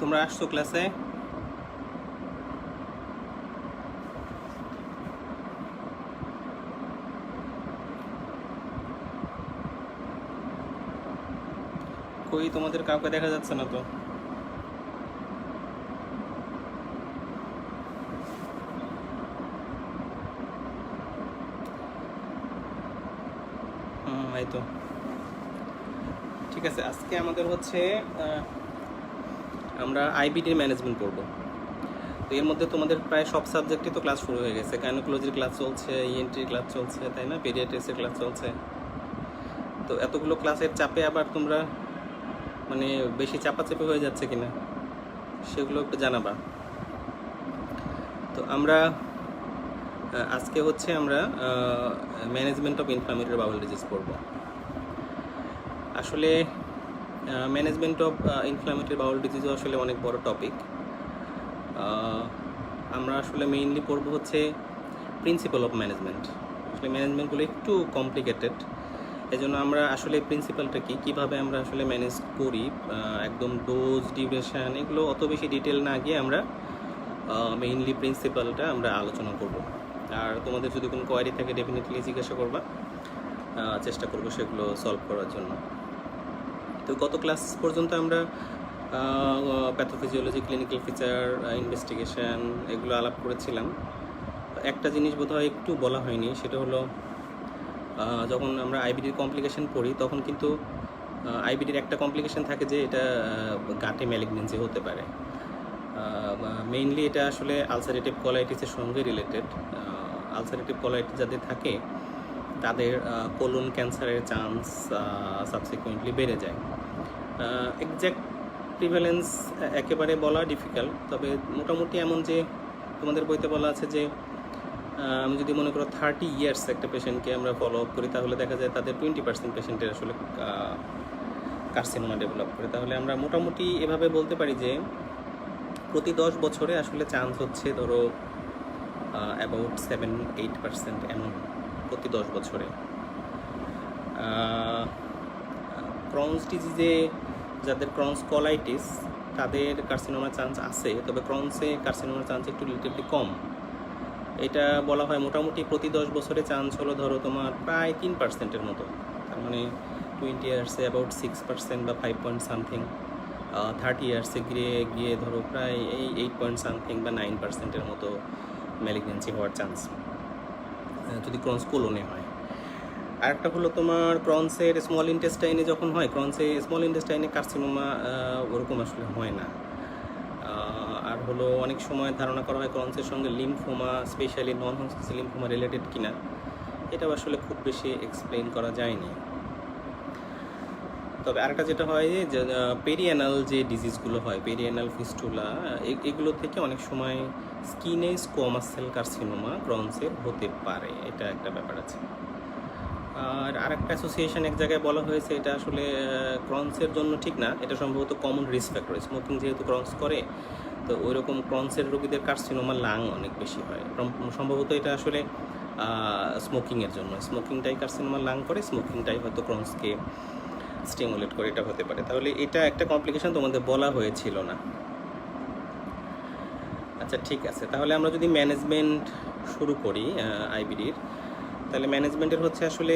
তোমরা আসছো ক্লাসে? কই তোমাদের কাউকে দেখা যাচ্ছে না তো। এই তো ঠিক আছে। আজকে আমাদের হচ্ছে আমরা আইবিডির ম্যানেজমেন্ট করব। তো এর মধ্যে তোমাদের প্রায় সব সাবজেক্টই তো ক্লাস শুরু হয়ে গেছে। গাইনোকোলজির ক্লাস চলছে, ইএনটির ক্লাস চলছে, তাই না? পেডিয়াট্রিক্সের ক্লাস চলছে। তো এতগুলো ক্লাসের চাপে আবার তোমরা মানে বেশি চাপাচাপি হয়ে যাচ্ছে কিনা সেগুলো একটু জানাবা। তো আমরা আজকে হচ্ছে আমরা management of inflammatory bowel disease পড়ব। আসলে ম্যানেজমেন্ট অফ ইনফ্লামেটরি বাউল ডিজিজও আসলে অনেক বড় টপিক। আমরা আসলে মেইনলি পড়ব হচ্ছে প্রিন্সিপাল অফ ম্যানেজমেন্ট। আসলে ম্যানেজমেন্টগুলো একটু কমপ্লিকেটেড, এই জন্য আমরা আসলে প্রিন্সিপালটা কীভাবে আমরা আসলে ম্যানেজ করি, একদম ডোজ, ডিউরেশন, এগুলো অত বেশি ডিটেল না গিয়ে আমরা মেইনলি প্রিন্সিপালটা আমরা আলোচনা করব। আর তোমাদের যদি কোনো কোয়ারি থাকে ডেফিনেটলি জিজ্ঞাসা করবা, চেষ্টা করবো সেগুলো সলভ করার জন্য। তো গত ক্লাস পর্যন্ত আমরা প্যাথোফিজিওলজি, ক্লিনিক্যাল ফিচার, ইনভেস্টিগেশন এগুলো আলাপ করেছিলাম। একটা জিনিস বোধহয় একটু বলা হয়নি, সেটা হলো যখন আমরা আইবিডির কমপ্লিকেশন পড়ি তখন কিন্তু আইবিডির একটা কমপ্লিকেশন থাকে যে এটা গাটে ম্যালিগনেন্সি হতে পারে। মেইনলি এটা আসলে আলসারেটিভ কোলাইটিসের সঙ্গে রিলেটেড। আলসারেটিভ কোলাইটিস যাদের থাকে তাদের কোলন ক্যান্সারের চান্স সাবসিকুয়েন্টলি বেড়ে যায়। এক্স্যাক্ট প্রিভ্যালেন্স একেবারে বলা ডিফিকাল্ট, তবে মোটামুটি এমন যে তোমাদের বইতে বলা আছে যে আমি যদি মনে করো 30 ইয়ার্স একটা পেশেন্টকে আমরা ফলো আপ করি তাহলে দেখা যায় তাদের 20% পেশেন্টের আসলে কার্সিনোমা ডেভেলপ করে। তাহলে আমরা মোটামুটি এভাবে বলতে পারি যে প্রতি 10 বছরে আসলে চান্স হচ্ছে ধরো অ্যাবাউট 7-8% এমন প্রতি 10 বছরে। ক্রনস ডিজিজে যাদের ক্রনস কোলাইটিস তাদের কার্সিনোমার চান্স আছে, তবে ক্রনসে কার্সিনোমার চান্স একটু রিলেটিভলি কম। এটা বলা হয় মোটামুটি প্রতি 10 বছরে চান্স হলো ধরো তোমার প্রায় 3%-এর মতো। তার মানে 20 ইয়ার্সে অ্যাবাউট 6% বা 5 পয়েন্ট সামথিং, 30 ইয়ার্সে গিয়ে ধরো প্রায় এই 8 পয়েন্ট সামথিং বা 9%-এর মতো ম্যালিগনেন্সি হওয়ার চান্স যদি ক্রনস কোলনে হয়। আরেকটা হলো তোমার ক্রনসের স্মল ইন্টেস্টাইনে যখন হয়, ক্রনসে স্মল ইন্টেস্টাইনে কার্সিনোমা ওরকম আসলে হয় না। আর হলো অনেক সময় ধারণা করা হয় ক্রনসের সঙ্গে lymphoma, specially non Hodgkin's lymphoma related কিনা, এটাও আসলে খুব বেশি এক্সপ্লেইন করা যায়নি। তবে আরেকটা যেটা হয় যে পেরিয়ানাল যে ডিজিজগুলো হয়, পেরিয়ানাল ফিস্টুলা, এগুলো থেকে অনেক সময় স্কিনে স্কোয়ামাস সেল কার্সিনোমা ক্রনসের হতে পারে, এটা একটা ব্যাপার আছে। আর আরেকটা অ্যাসোসিয়েশন এক জায়গায় বলা হয়েছে এটা আসলে ক্রনসের জন্য ঠিক না, এটা সম্ভবত কমন রিস্ক ফ্যাক্টর। স্মোকিং যেহেতু ক্রনস করে, তো ওইরকম ক্রনসের রোগীদের কার্সিনোমা লাং অনেক বেশি হয়। সম্ভবত এটা আসলে স্মোকিংয়ের জন্য, স্মোকিংটাই কার্সিনোমা লাং করে, স্মোকিংটাই হয়তো ক্রনসকে স্টিমুলেট করে, এটা হতে পারে। তাহলে এটা একটা কমপ্লিকেশন তোমাদের বলা হয়েছিল না। আচ্ছা ঠিক আছে, তাহলে আমরা যদি ম্যানেজমেন্ট শুরু করি আইবিডির, তাহলে ম্যানেজমেন্টের হচ্ছে আসলে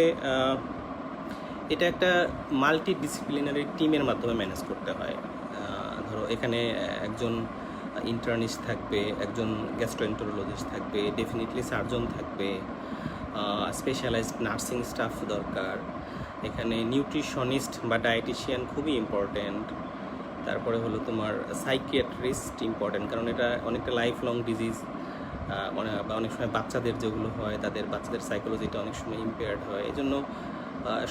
এটা একটা মাল্টি ডিসিপ্লিনারি টিমের মাধ্যমে ম্যানেজ করতে হয়। ধরো এখানে একজন ইন্টার্নিস্ট থাকবে, একজন গ্যাস্ট্রোএন্টারোলজিস্ট থাকবে, ডেফিনেটলি সার্জন থাকবে, স্পেশালাইজড নার্সিং স্টাফ দরকার, এখানে নিউট্রিশনিস্ট বা ডায়েটিশিয়ান খুবই ইম্পর্ট্যান্ট। তারপরে হলো তোমার সাইকিয়াট্রিস্ট ইম্পর্ট্যান্ট, কারণ এটা অনেকটা লাইফ লং ডিজিজ, বা অনেক সময় বাচ্চাদের যেগুলো হয় তাদের বাচ্চাদের সাইকোলজিটা অনেক সময় ইম্পেয়ার্ড হয়, এই জন্য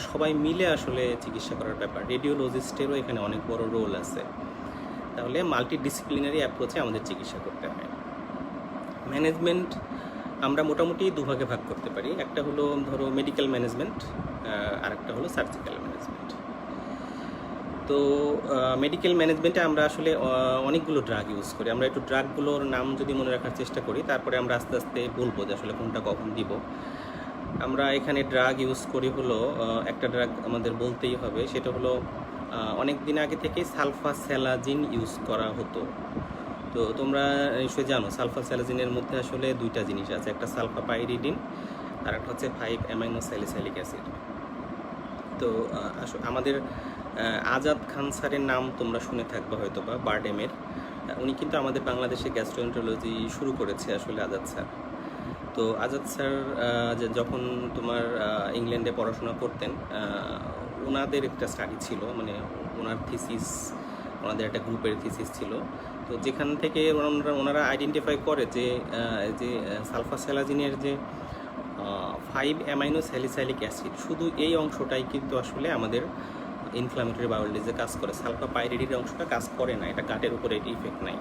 সবাই মিলে আসলে চিকিৎসা করার ব্যাপার। রেডিওলজিস্টেরও এখানে অনেক বড় রোল আছে। তাহলে মাল্টি ডিসিপ্লিনারি অ্যাপ্রোচে আমাদের চিকিৎসা করতে হয়। ম্যানেজমেন্ট আমরা মোটামুটি দুভাগে ভাগ করতে পারি, একটা হলো ধরো মেডিকেল ম্যানেজমেন্ট, আর একটা হলো সার্জিক্যাল ম্যানেজমেন্ট। তো মেডিকেল ম্যানেজমেন্টে আমরা আসলে অনেকগুলো ড্রাগ ইউজ করি। আমরা একটু ড্রাগগুলোর নাম যদি মনে রাখার চেষ্টা করি, তারপরে আমরা আস্তে আস্তে বলবো যে আসলে কোনটা কখন দিব। আমরা এখানে ড্রাগ ইউজ করি হলো একটা ড্রাগ আমাদের বলতেই হবে, সেটা হলো অনেক দিন আগে থেকে সালফাস্যালাজিন ইউজ করা হতো। তো তোমরা নিশ্চয়ই জানো সালফাস্যালাজিনের মধ্যে আসলে দুইটা জিনিস আছে, একটা সালফাপাইরিডিন আর একটা হচ্ছে 5 অ্যামাইনো স্যালিসাইলিক অ্যাসিড। তো আমাদের আজাদ খান স্যারের নাম তোমরা শুনে থাকবে হয়তো বা, বারডেমের। উনি কিন্তু আমাদের বাংলাদেশে গ্যাস্ট্রোএন্টারোলজি শুরু করেছে আসলে আজাদ স্যার। তো আজাদ স্যার যখন তোমার ইংল্যান্ডে পড়াশোনা করতেন, ওনাদের একটা স্টাডি ছিল, মানে ওনার থিসিস, ওনাদের একটা গ্রুপের থিসিস ছিল। তো যেখান থেকে ওনারা আইডেন্টিফাই করে যে সালফাস্যালাজিনের যে 5 অ্যামাইনো স্যালিসাইলিক অ্যাসিড, শুধু এই অংশটাই কিন্তু আসলে আমাদের ইনফ্লামেটরি বাউল ডিজিজে কাজ করে। সালফাপাইরিডির অংশটা কাজ করে না, এটা গাটের উপরে এটি ইফেক্ট নাই।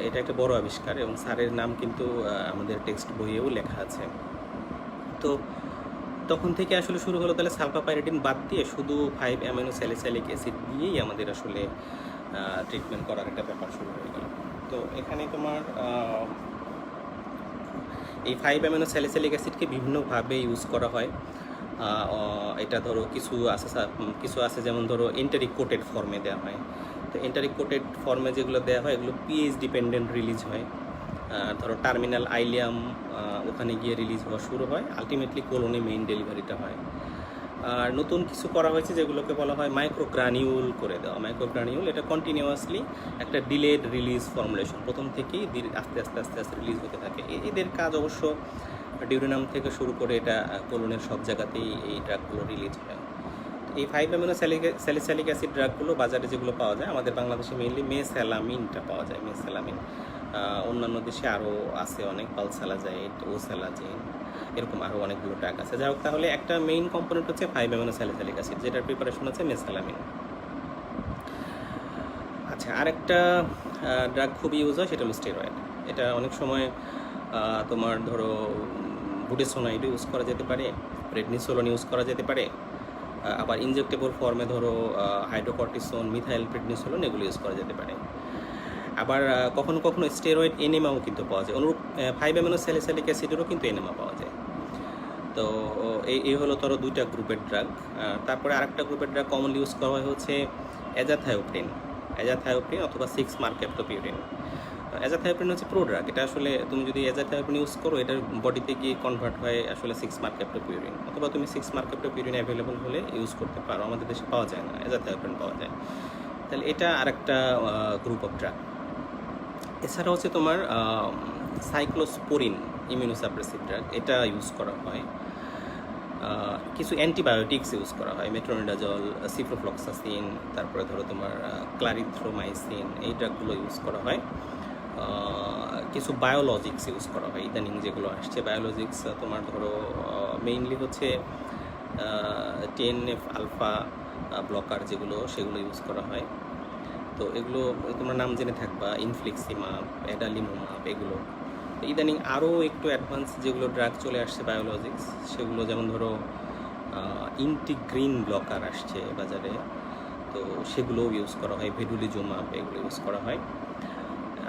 এটা একটা বড় আবিষ্কার এবং স্যারের নাম কিন্তু আমাদের টেক্সট বইয়েও লেখা আছে। তো তখন থেকে আসলে শুরু হলো তাহলে সালফাপাইরিডিন বাদ দিয়ে শুধু 5 অ্যামাইনো স্যালিসাইলিক অ্যাসিড দিয়েই আমাদের আসলে ট্রিটমেন্ট করার একটা ব্যাপার শুরু হয়ে গেল। তো এখানে তোমার এই 5 অ্যামাইনো স্যালিসাইলিক অ্যাসিডকে বিভিন্নভাবে ইউজ করা হয়। এটা ধরো কিছু আছে যেমন ধরো এন্টারিক কোটেড ফর্মে দেওয়া হয়। তো এন্টারিক কোটেড ফর্মে যেগুলো দেওয়া হয় এগুলো পিএইচ ডিপেন্ডেন্ট রিলিজ হয়। ধরো টার্মিনাল আইলিয়াম ওখানে গিয়ে রিলিজ হওয়া শুরু হয়, আলটিমেটলি কোলনে মেইন ডেলিভারিটা হয়। আর নতুন কিছু করা হয়েছে যেগুলোকে বলা হয় মাইক্রোগ্রানিউল করে দেওয়া। মাইক্রোগ্রানিউল এটা কন্টিনিউয়াসলি একটা ডিলেড রিলিজ ফর্মুলেশন, প্রথম থেকেই আস্তে আস্তে আস্তে আস্তে রিলিজ হতে থাকে। এদের কাজ অবশ্য ডিউরেনাম থেকে শুরু করে এটা কোলনের সব জায়গাতেই এই ড্রাগগুলো রিলিজ হয়। এই 5 অ্যামিনো স্যালিসাইলিক অ্যাসিড ড্রাগগুলো বাজারে যেগুলো পাওয়া যায়, আমাদের বাংলাদেশে মেইনলি মেসালামিনটা পাওয়া যায়, মেসালামিন। অন্যান্য দেশে আরও আছে অনেক, পালসালাজাইড, ওসালাজিন, এরকম আরও অনেকগুলো ড্রাগ আছে। যাই হোক, তাহলে একটা মেইন কম্পোনেন্ট হচ্ছে 5 অ্যামিনো স্যালিসাইলিক অ্যাসিড, যেটার প্রিপারেশন হচ্ছে মেসালামিন। আচ্ছা, আরেকটা ড্রাগ খুবই ইউজ হয়, সেটা হলো স্টেরয়েড। এটা অনেক সময় তোমার ধরো বুটেসোনাইড ইউজ করা যেতে পারে, প্রেডনিসোলন ইউজ করা যেতে পারে, আবার ইনজেক্টেবল ফর্মে ধরো হাইড্রোকর্টিসন, মিথাইল প্রেডনিসোলন এগুলো ইউজ করা যেতে পারে। আবার কখনো কখনো স্টেরয়েড এনেমাও কিন্তু পাওয়া যায়, অনুরূপ 5 অ্যামিনো স্যালিসাইলিক অ্যাসিডেরও কিন্তু এনেমা পাওয়া যায়। তো এই হলো ধরো দুইটা গ্রুপের ড্রাগ। তারপরে আরেকটা গ্রুপের ড্রাগ কমনলি ইউজ করা হয় হচ্ছে অ্যাজাথায়োপ্রিন অথবা 6 মার্কেপ্টোপিউরিন। অ্যাজাথায়োপ্রিন হচ্ছে প্রো ড্রাগ। এটা আসলে তুমি যদি অ্যাজাথায়োপ্রিন ইউজ করো, এটার বডিতে গিয়ে কনভার্ট হয় আসলে 6 মার্কেপ্টোপিউরিন, অথবা তুমি 6 মার্কেপ্টোপিউরিন অ্যাভেলেবল হলে ইউজ করতে পারো। আমাদের দেশে পাওয়া যায় না, অ্যাজাথায়োপ্রিন পাওয়া যায়। তাহলে এটা আরেকটা গ্রুপ অফ ড্রাগ। এছাড়া হচ্ছে তোমার সাইক্লোস্পোরিন, ইমিউনোসাপ্রেসিভ ড্রাগ, এটা ইউজ করা হয়। কিছু অ্যান্টিবায়োটিক্স ইউজ করা হয়, মেট্রোনিডাজল, সিপ্রোফ্লক্সাসিন, তারপরে ধরো তোমার ক্লারিথ্রোমাইসিন, এই ড্রাগগুলো ইউজ করা হয়। কিছু বায়োলজিক্স ইউজ করা হয় ইদানিং যেগুলো আসছে। বায়োলজিক্স তোমার ধরো মেইনলি হচ্ছে TNF আলফা ব্লকার যেগুলো, সেগুলো ইউজ করা হয়। তো এগুলো তোমরা নাম জেনে থাকবা, ইনফ্লিক্সিমাব, অ্যাডালিমোমাব, এগুলো। ইদানিং আরও একটু অ্যাডভান্স যেগুলো ড্রাগ চলে আসছে বায়োলজিক্স, সেগুলো যেমন ধরো ইন্টিগ্রিন ব্লকার আসছে বাজারে, তো সেগুলোও ইউজ করা হয়, ভেডুলিজুমাব, এগুলো ইউজ করা হয়।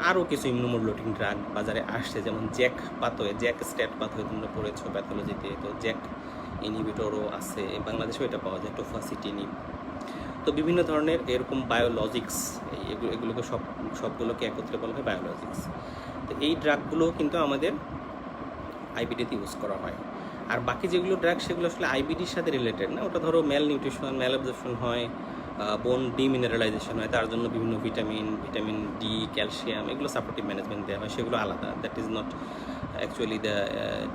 আরও কিছু ইমিউনোমডুলেটিং ড্রাগ বাজারে আসছে, যেমন জ্যাক স্ট্যাট পাথওয়ে তোমরা পড়েছো প্যাথোলজিতে, তো জ্যাক ইনহিবিটরও আছে, বাংলাদেশেও এটা পাওয়া যায়, টোফাসিটিনিব। তো বিভিন্ন ধরনের এরকম বায়োলজিক্স, এগুলোকে সবগুলোকে একত্রে বলা হয় বায়োলজিক্স। তো এই ড্রাগগুলো কিন্তু আমাদের আইবিডিতে ইউজ করা হয়। আর বাকি যেগুলো ড্রাগ সেগুলো আসলে আইবিডির সাথে রিলেটেড না, ওটা ধরো ম্যাল নিউট্রিশন, ম্যাল অ্যাবজর্পশন হয়, বোন ডিমিনারেলাইজেশন হয়, তার জন্য বিভিন্ন ভিটামিন ডি, ক্যালসিয়াম, এগুলো সাপোর্টিভ ম্যানেজমেন্ট দেওয়া হয়, সেগুলো আলাদা। That is not actually the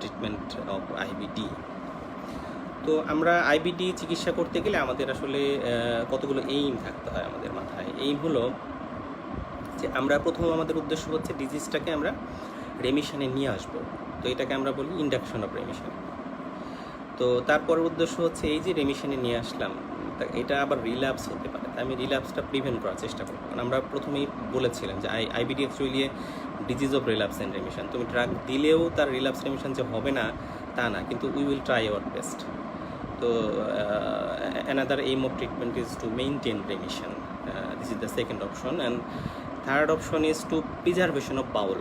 treatment of IBD. তো আমরা আইবিডি চিকিৎসা করতে গেলে আমাদের আসলে কতগুলো এইম থাকতে হয় আমাদের মাথায়। এইম হলো যে আমরা আমাদের উদ্দেশ্য হচ্ছে ডিজিজটাকে আমরা রেমিশনে নিয়ে আসবো। তো এটাকে আমরা বলি ইন্ডাকশন অফ রেমিশন। তো তারপরের উদ্দেশ্য হচ্ছে এই যে রেমিশনে নিয়ে আসলাম, এটা আবার রিল্যাপস হতে পারে, তাই আমি রিল্যাপসটা প্রিভেন্ট করার চেষ্টা করবো। কারণ আমরা প্রথমেই বলেছিলাম যে IBD actually disease of relapse and remission. তুমি ড্রাগ দিলেও তার রিল্যাপস রেমিশন যে হবে না তা না, কিন্তু we will try our best. তো another aim of treatment is to maintain remission. This is the second option, and third option is to preservation of bowel.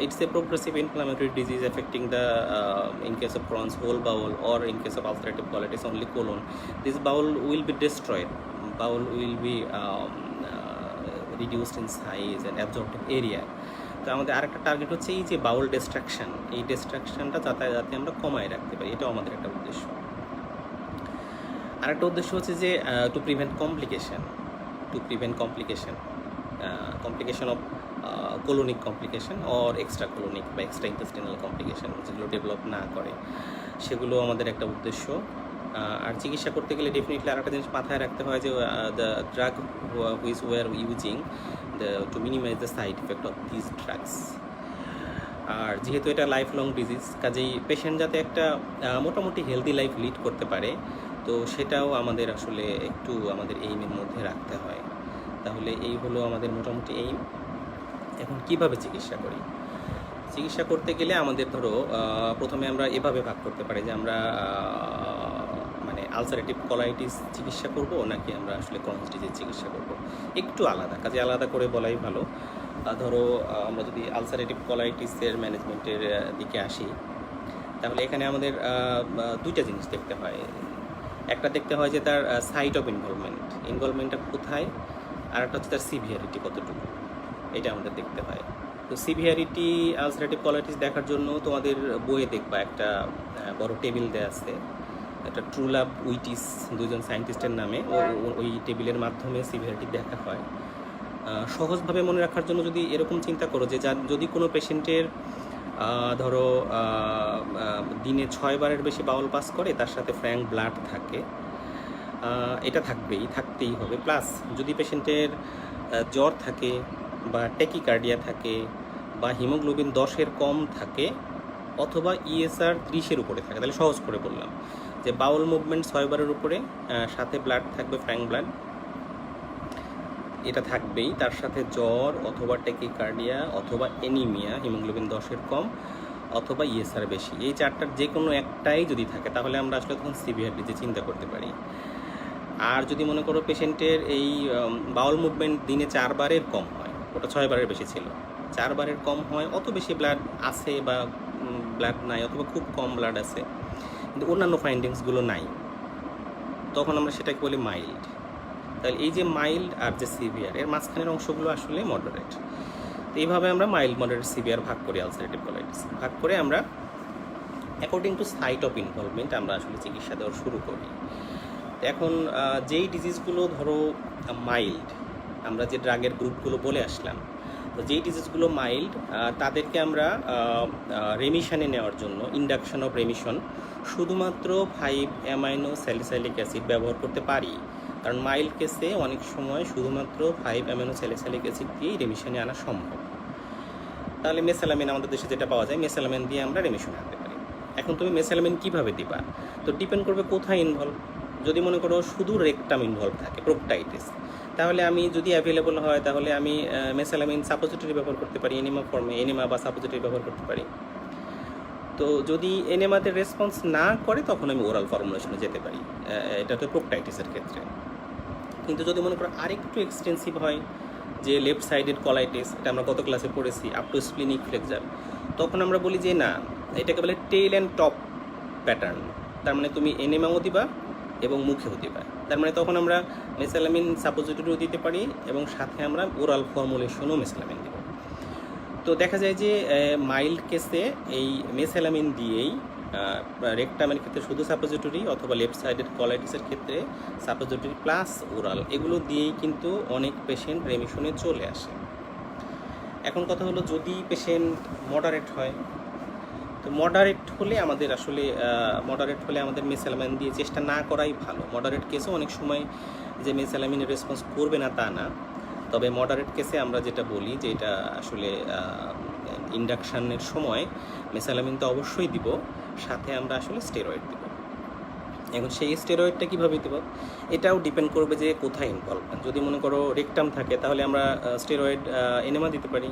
It's a progressive inflammatory disease affecting the in case of Crohn's whole bowel, or in case of ulcerative colitis only colon. This bowel will be destroyed bowel will be reduced in size and absorbed area. তো আমাদের আরেকটা target হচ্ছে এই যে বাউল distraction, এই ডিস্ট্রাকশনটা যাতে আমরা কমায় রাখতে পারি, এটাও আমাদের একটা উদ্দেশ্য। আরেকটা উদ্দেশ্য হচ্ছে যে to prevent complication of colonic complication or extra colonic বা এক্সট্রা ইন্টেস্টিনাল কমপ্লিকেশন যেগুলো ডেভেলপ না করে, সেগুলো আমাদের একটা উদ্দেশ্য। আর চিকিৎসা করতে গেলে ডেফিনেটলি আরেকটা জিনিস মাথায় রাখতে হয় যে the drug which we are using to minimise the side effect of this drugs. আর যেহেতু এটা লাইফ লং ডিজিজ, কাজেই পেশেন্ট যাতে একটা মোটামুটি হেলদি লাইফ লিড করতে পারে, তো সেটাও আমাদের আসলে একটু আমাদের এইমের মধ্যে রাখতে হয়। তাহলে এই হলো আমাদের মোটামুটি এইম। এখন কিভাবে চিকিৎসা করি? চিকিৎসা করতে গেলে আমাদের ধরো প্রথমে আমরা এভাবে ভাগ করতে পারি যে আমরা মানে আলসারেটিভ কোলাইটিস চিকিৎসা করব নাকি আমরা আসলে ক্রনিক ডিজিজ চিকিৎসা করব, একটু আলাদা, কাজে আলাদা করে বলাই ভালো। ধরো আমরা যদি আলসারেটিভ কোলাইটিসের ম্যানেজমেন্টের দিকে আসি, তাহলে এখানে আমাদের দুইটা জিনিস দেখতে হয়। একটা দেখতে হয় যে তার সাইট অফ ইনভলভমেন্টটা কোথায়, আর একটা হচ্ছে তার সিভিয়ারিটি কতটুকু, এটা আমাদের দেখতে হয়। তো সিভিয়ারিটি আলসারেটিভ কোলাইটিস দেখার জন্য তোমাদের বইয়ে দেখবা একটা বড় টেবিল দেওয়া আছে, একটা ট্রুলাভ উইটিস, দুজন সায়েন্টিস্টের নামে, ওই টেবিলের মাধ্যমে সিভিয়ারিটি দেখা হয়। সহজভাবে মনে রাখার জন্য যদি এরকম চিন্তা করো যে যদি কোনো পেশেন্টের ধরো দিনে 6 বারের বেশি বাউল পাস করে, তার সাথে ফ্র্যাঙ্ক ব্লাড থাকে, এটা থাকতেই হবে। প্লাস যদি পেশেন্টের জ্বর থাকে বা ট্যাকিকার্ডিয়া থাকে বা হিমোগ্লোবিন 10-এর কম থাকে অথবা ইএসআর 30-এর উপরে থাকে, তাহলে সহজ করে বললাম যে বাউল মুভমেন্ট 6 বারের উপরে, সাথে ব্লাড থাকবে ফ্র্যাঙ্ক ব্লাড, এটা থাকবেই, তার সাথে জ্বর অথবা ট্যাকিকার্ডিয়া অথবা অ্যানিমিয়া হিমোগ্লোবিন 10-এর কম অথবা ইএসআর বেশি, এই চারটার যে কোনো একটাই যদি থাকে তাহলে আমরা আসলে তখন সিভিয়ার ডিজিজ চিন্তা করতে পারি। আর যদি মনে করো পেশেন্টের এই বাউল মুভমেন্ট দিনে 4 বারের কম হয়, ওটা 6 বারের বেশি ছিল, 4 বারের কম হয়, অত বেশি ব্লাড আছে বা ব্লাড নাই অথবা খুব কম ব্লাড আছে কিন্তু অন্যান্য ফাইন্ডিংসগুলো নাই, তখন আমরা সেটাকে বলি মাইল্ড। তাহলে এই যে মাইল্ড আর যে সিভিয়ার, এর মাঝখানের অংশগুলো আসলে মডারেট। তো এইভাবে আমরা মাইল্ড, মডারেট, সিভিয়ার ভাগ করি আলসারেটিভ কোলাইটিস। ভাগ করে আমরা according to site of involvement আমরা আসলে চিকিৎসা দেওয়া শুরু করি। এখন যেই ডিজিজগুলো ধরো মাইল্ড, আমরা যে ড্রাগের গ্রুপগুলো বলে আসলাম, তো যেই ডিজিজগুলো মাইল্ড তাদেরকে আমরা রেমিশনে নেওয়ার জন্য ইন্ডাকশন অফ রেমিশন শুধুমাত্র 5 অ্যামাইনো স্যালিসাইলিক অ্যাসিড ব্যবহার করতে পারি, কারণ মাইল্ড কেসে অনেক সময় শুধুমাত্র 5 অ্যামাইনো স্যালিসাইলিক অ্যাসিড দিয়েই রেমিশনে আনা সম্ভব। তাহলে মেসালামিন আমাদের দেশে যেটা পাওয়া যায়, মেসালামিন দিয়ে আমরা রেমিশনে আনতে পারি। এখন তুমি মেসালামিন কীভাবে দিবা, তো ডিপেন্ড করবে কোথায় ইনভলভ। যদি মনে করো শুধু রেকটাম ইনভলভ থাকে, প্রোক্টাইটিস, তাহলে আমি যদি অ্যাভেলেবল হয় তাহলে আমি মেসালামিন সাপোজিটরি ব্যবহার করতে পারি, এনিমা ফর্মে এনিমা বা সাপোজিটরি ব্যবহার করতে পারি। তো যদি এনিমাতে রেসপন্স না করে তখন আমি ওরাল ফর্মুলেশনে যেতে পারি, এটা তো প্রোক্টাইটিসের ক্ষেত্রে। কিন্তু যদি মনে করো আরেকটু এক্সটেন্সিভ হয়, যে লেফট সাইডেড কলাইটিস, এটা আমরা গত ক্লাসে পড়েছি, আপ টু স্প্লিনিক ফ্লেক্সার, তখন আমরা বলি যে না, এটাকে বলে টেইল অ্যান্ড টপ প্যাটার্ন, তার মানে তুমি এনিমাও দিবা এবং মুখেও দিবা। তার মানে তখন আমরা মেসালামিন সাপোজিটরিও দিতে পারি এবং সাথে আমরা ওরাল ফর্মুলেশনও মেসালামিন দেব। তো দেখা যায় যে মাইল্ড কেসে এই মেসালামিন দিয়েই, রেকটামের ক্ষেত্রে শুধু সাপোজিটরি অথবা লেফট সাইডের কলাইটিসের ক্ষেত্রে সাপোজিটরি প্লাস ওরাল, এগুলো দিয়েই কিন্তু অনেক পেশেন্ট রেমিশনে চলে আসে। এখন কথা হলো যদি পেশেন্ট মডারেট হয়, তো মডারেট হলে আমাদের মেসালামিন দিয়ে চেষ্টা না করাই ভালো। মডারেট কেসও অনেক সময় যে মেসালামিনের রেসপন্স করবে না তা না, তবে মডারেট কেসে আমরা যেটা বলি যে এটা আসলে ইন্ডাকশানের সময় মেসালামিন তো অবশ্যই দিব, সাথে আমরা আসলে স্টেরয়েড দেব। এখন সেই স্টেরয়েডটা কীভাবে দেব, এটাও ডিপেন্ড করবে যে কোথায় ইনভলভ। যদি মনে করো রেকটাম থাকে তাহলে আমরা স্টেরয়েড এনেমা দিতে পারি,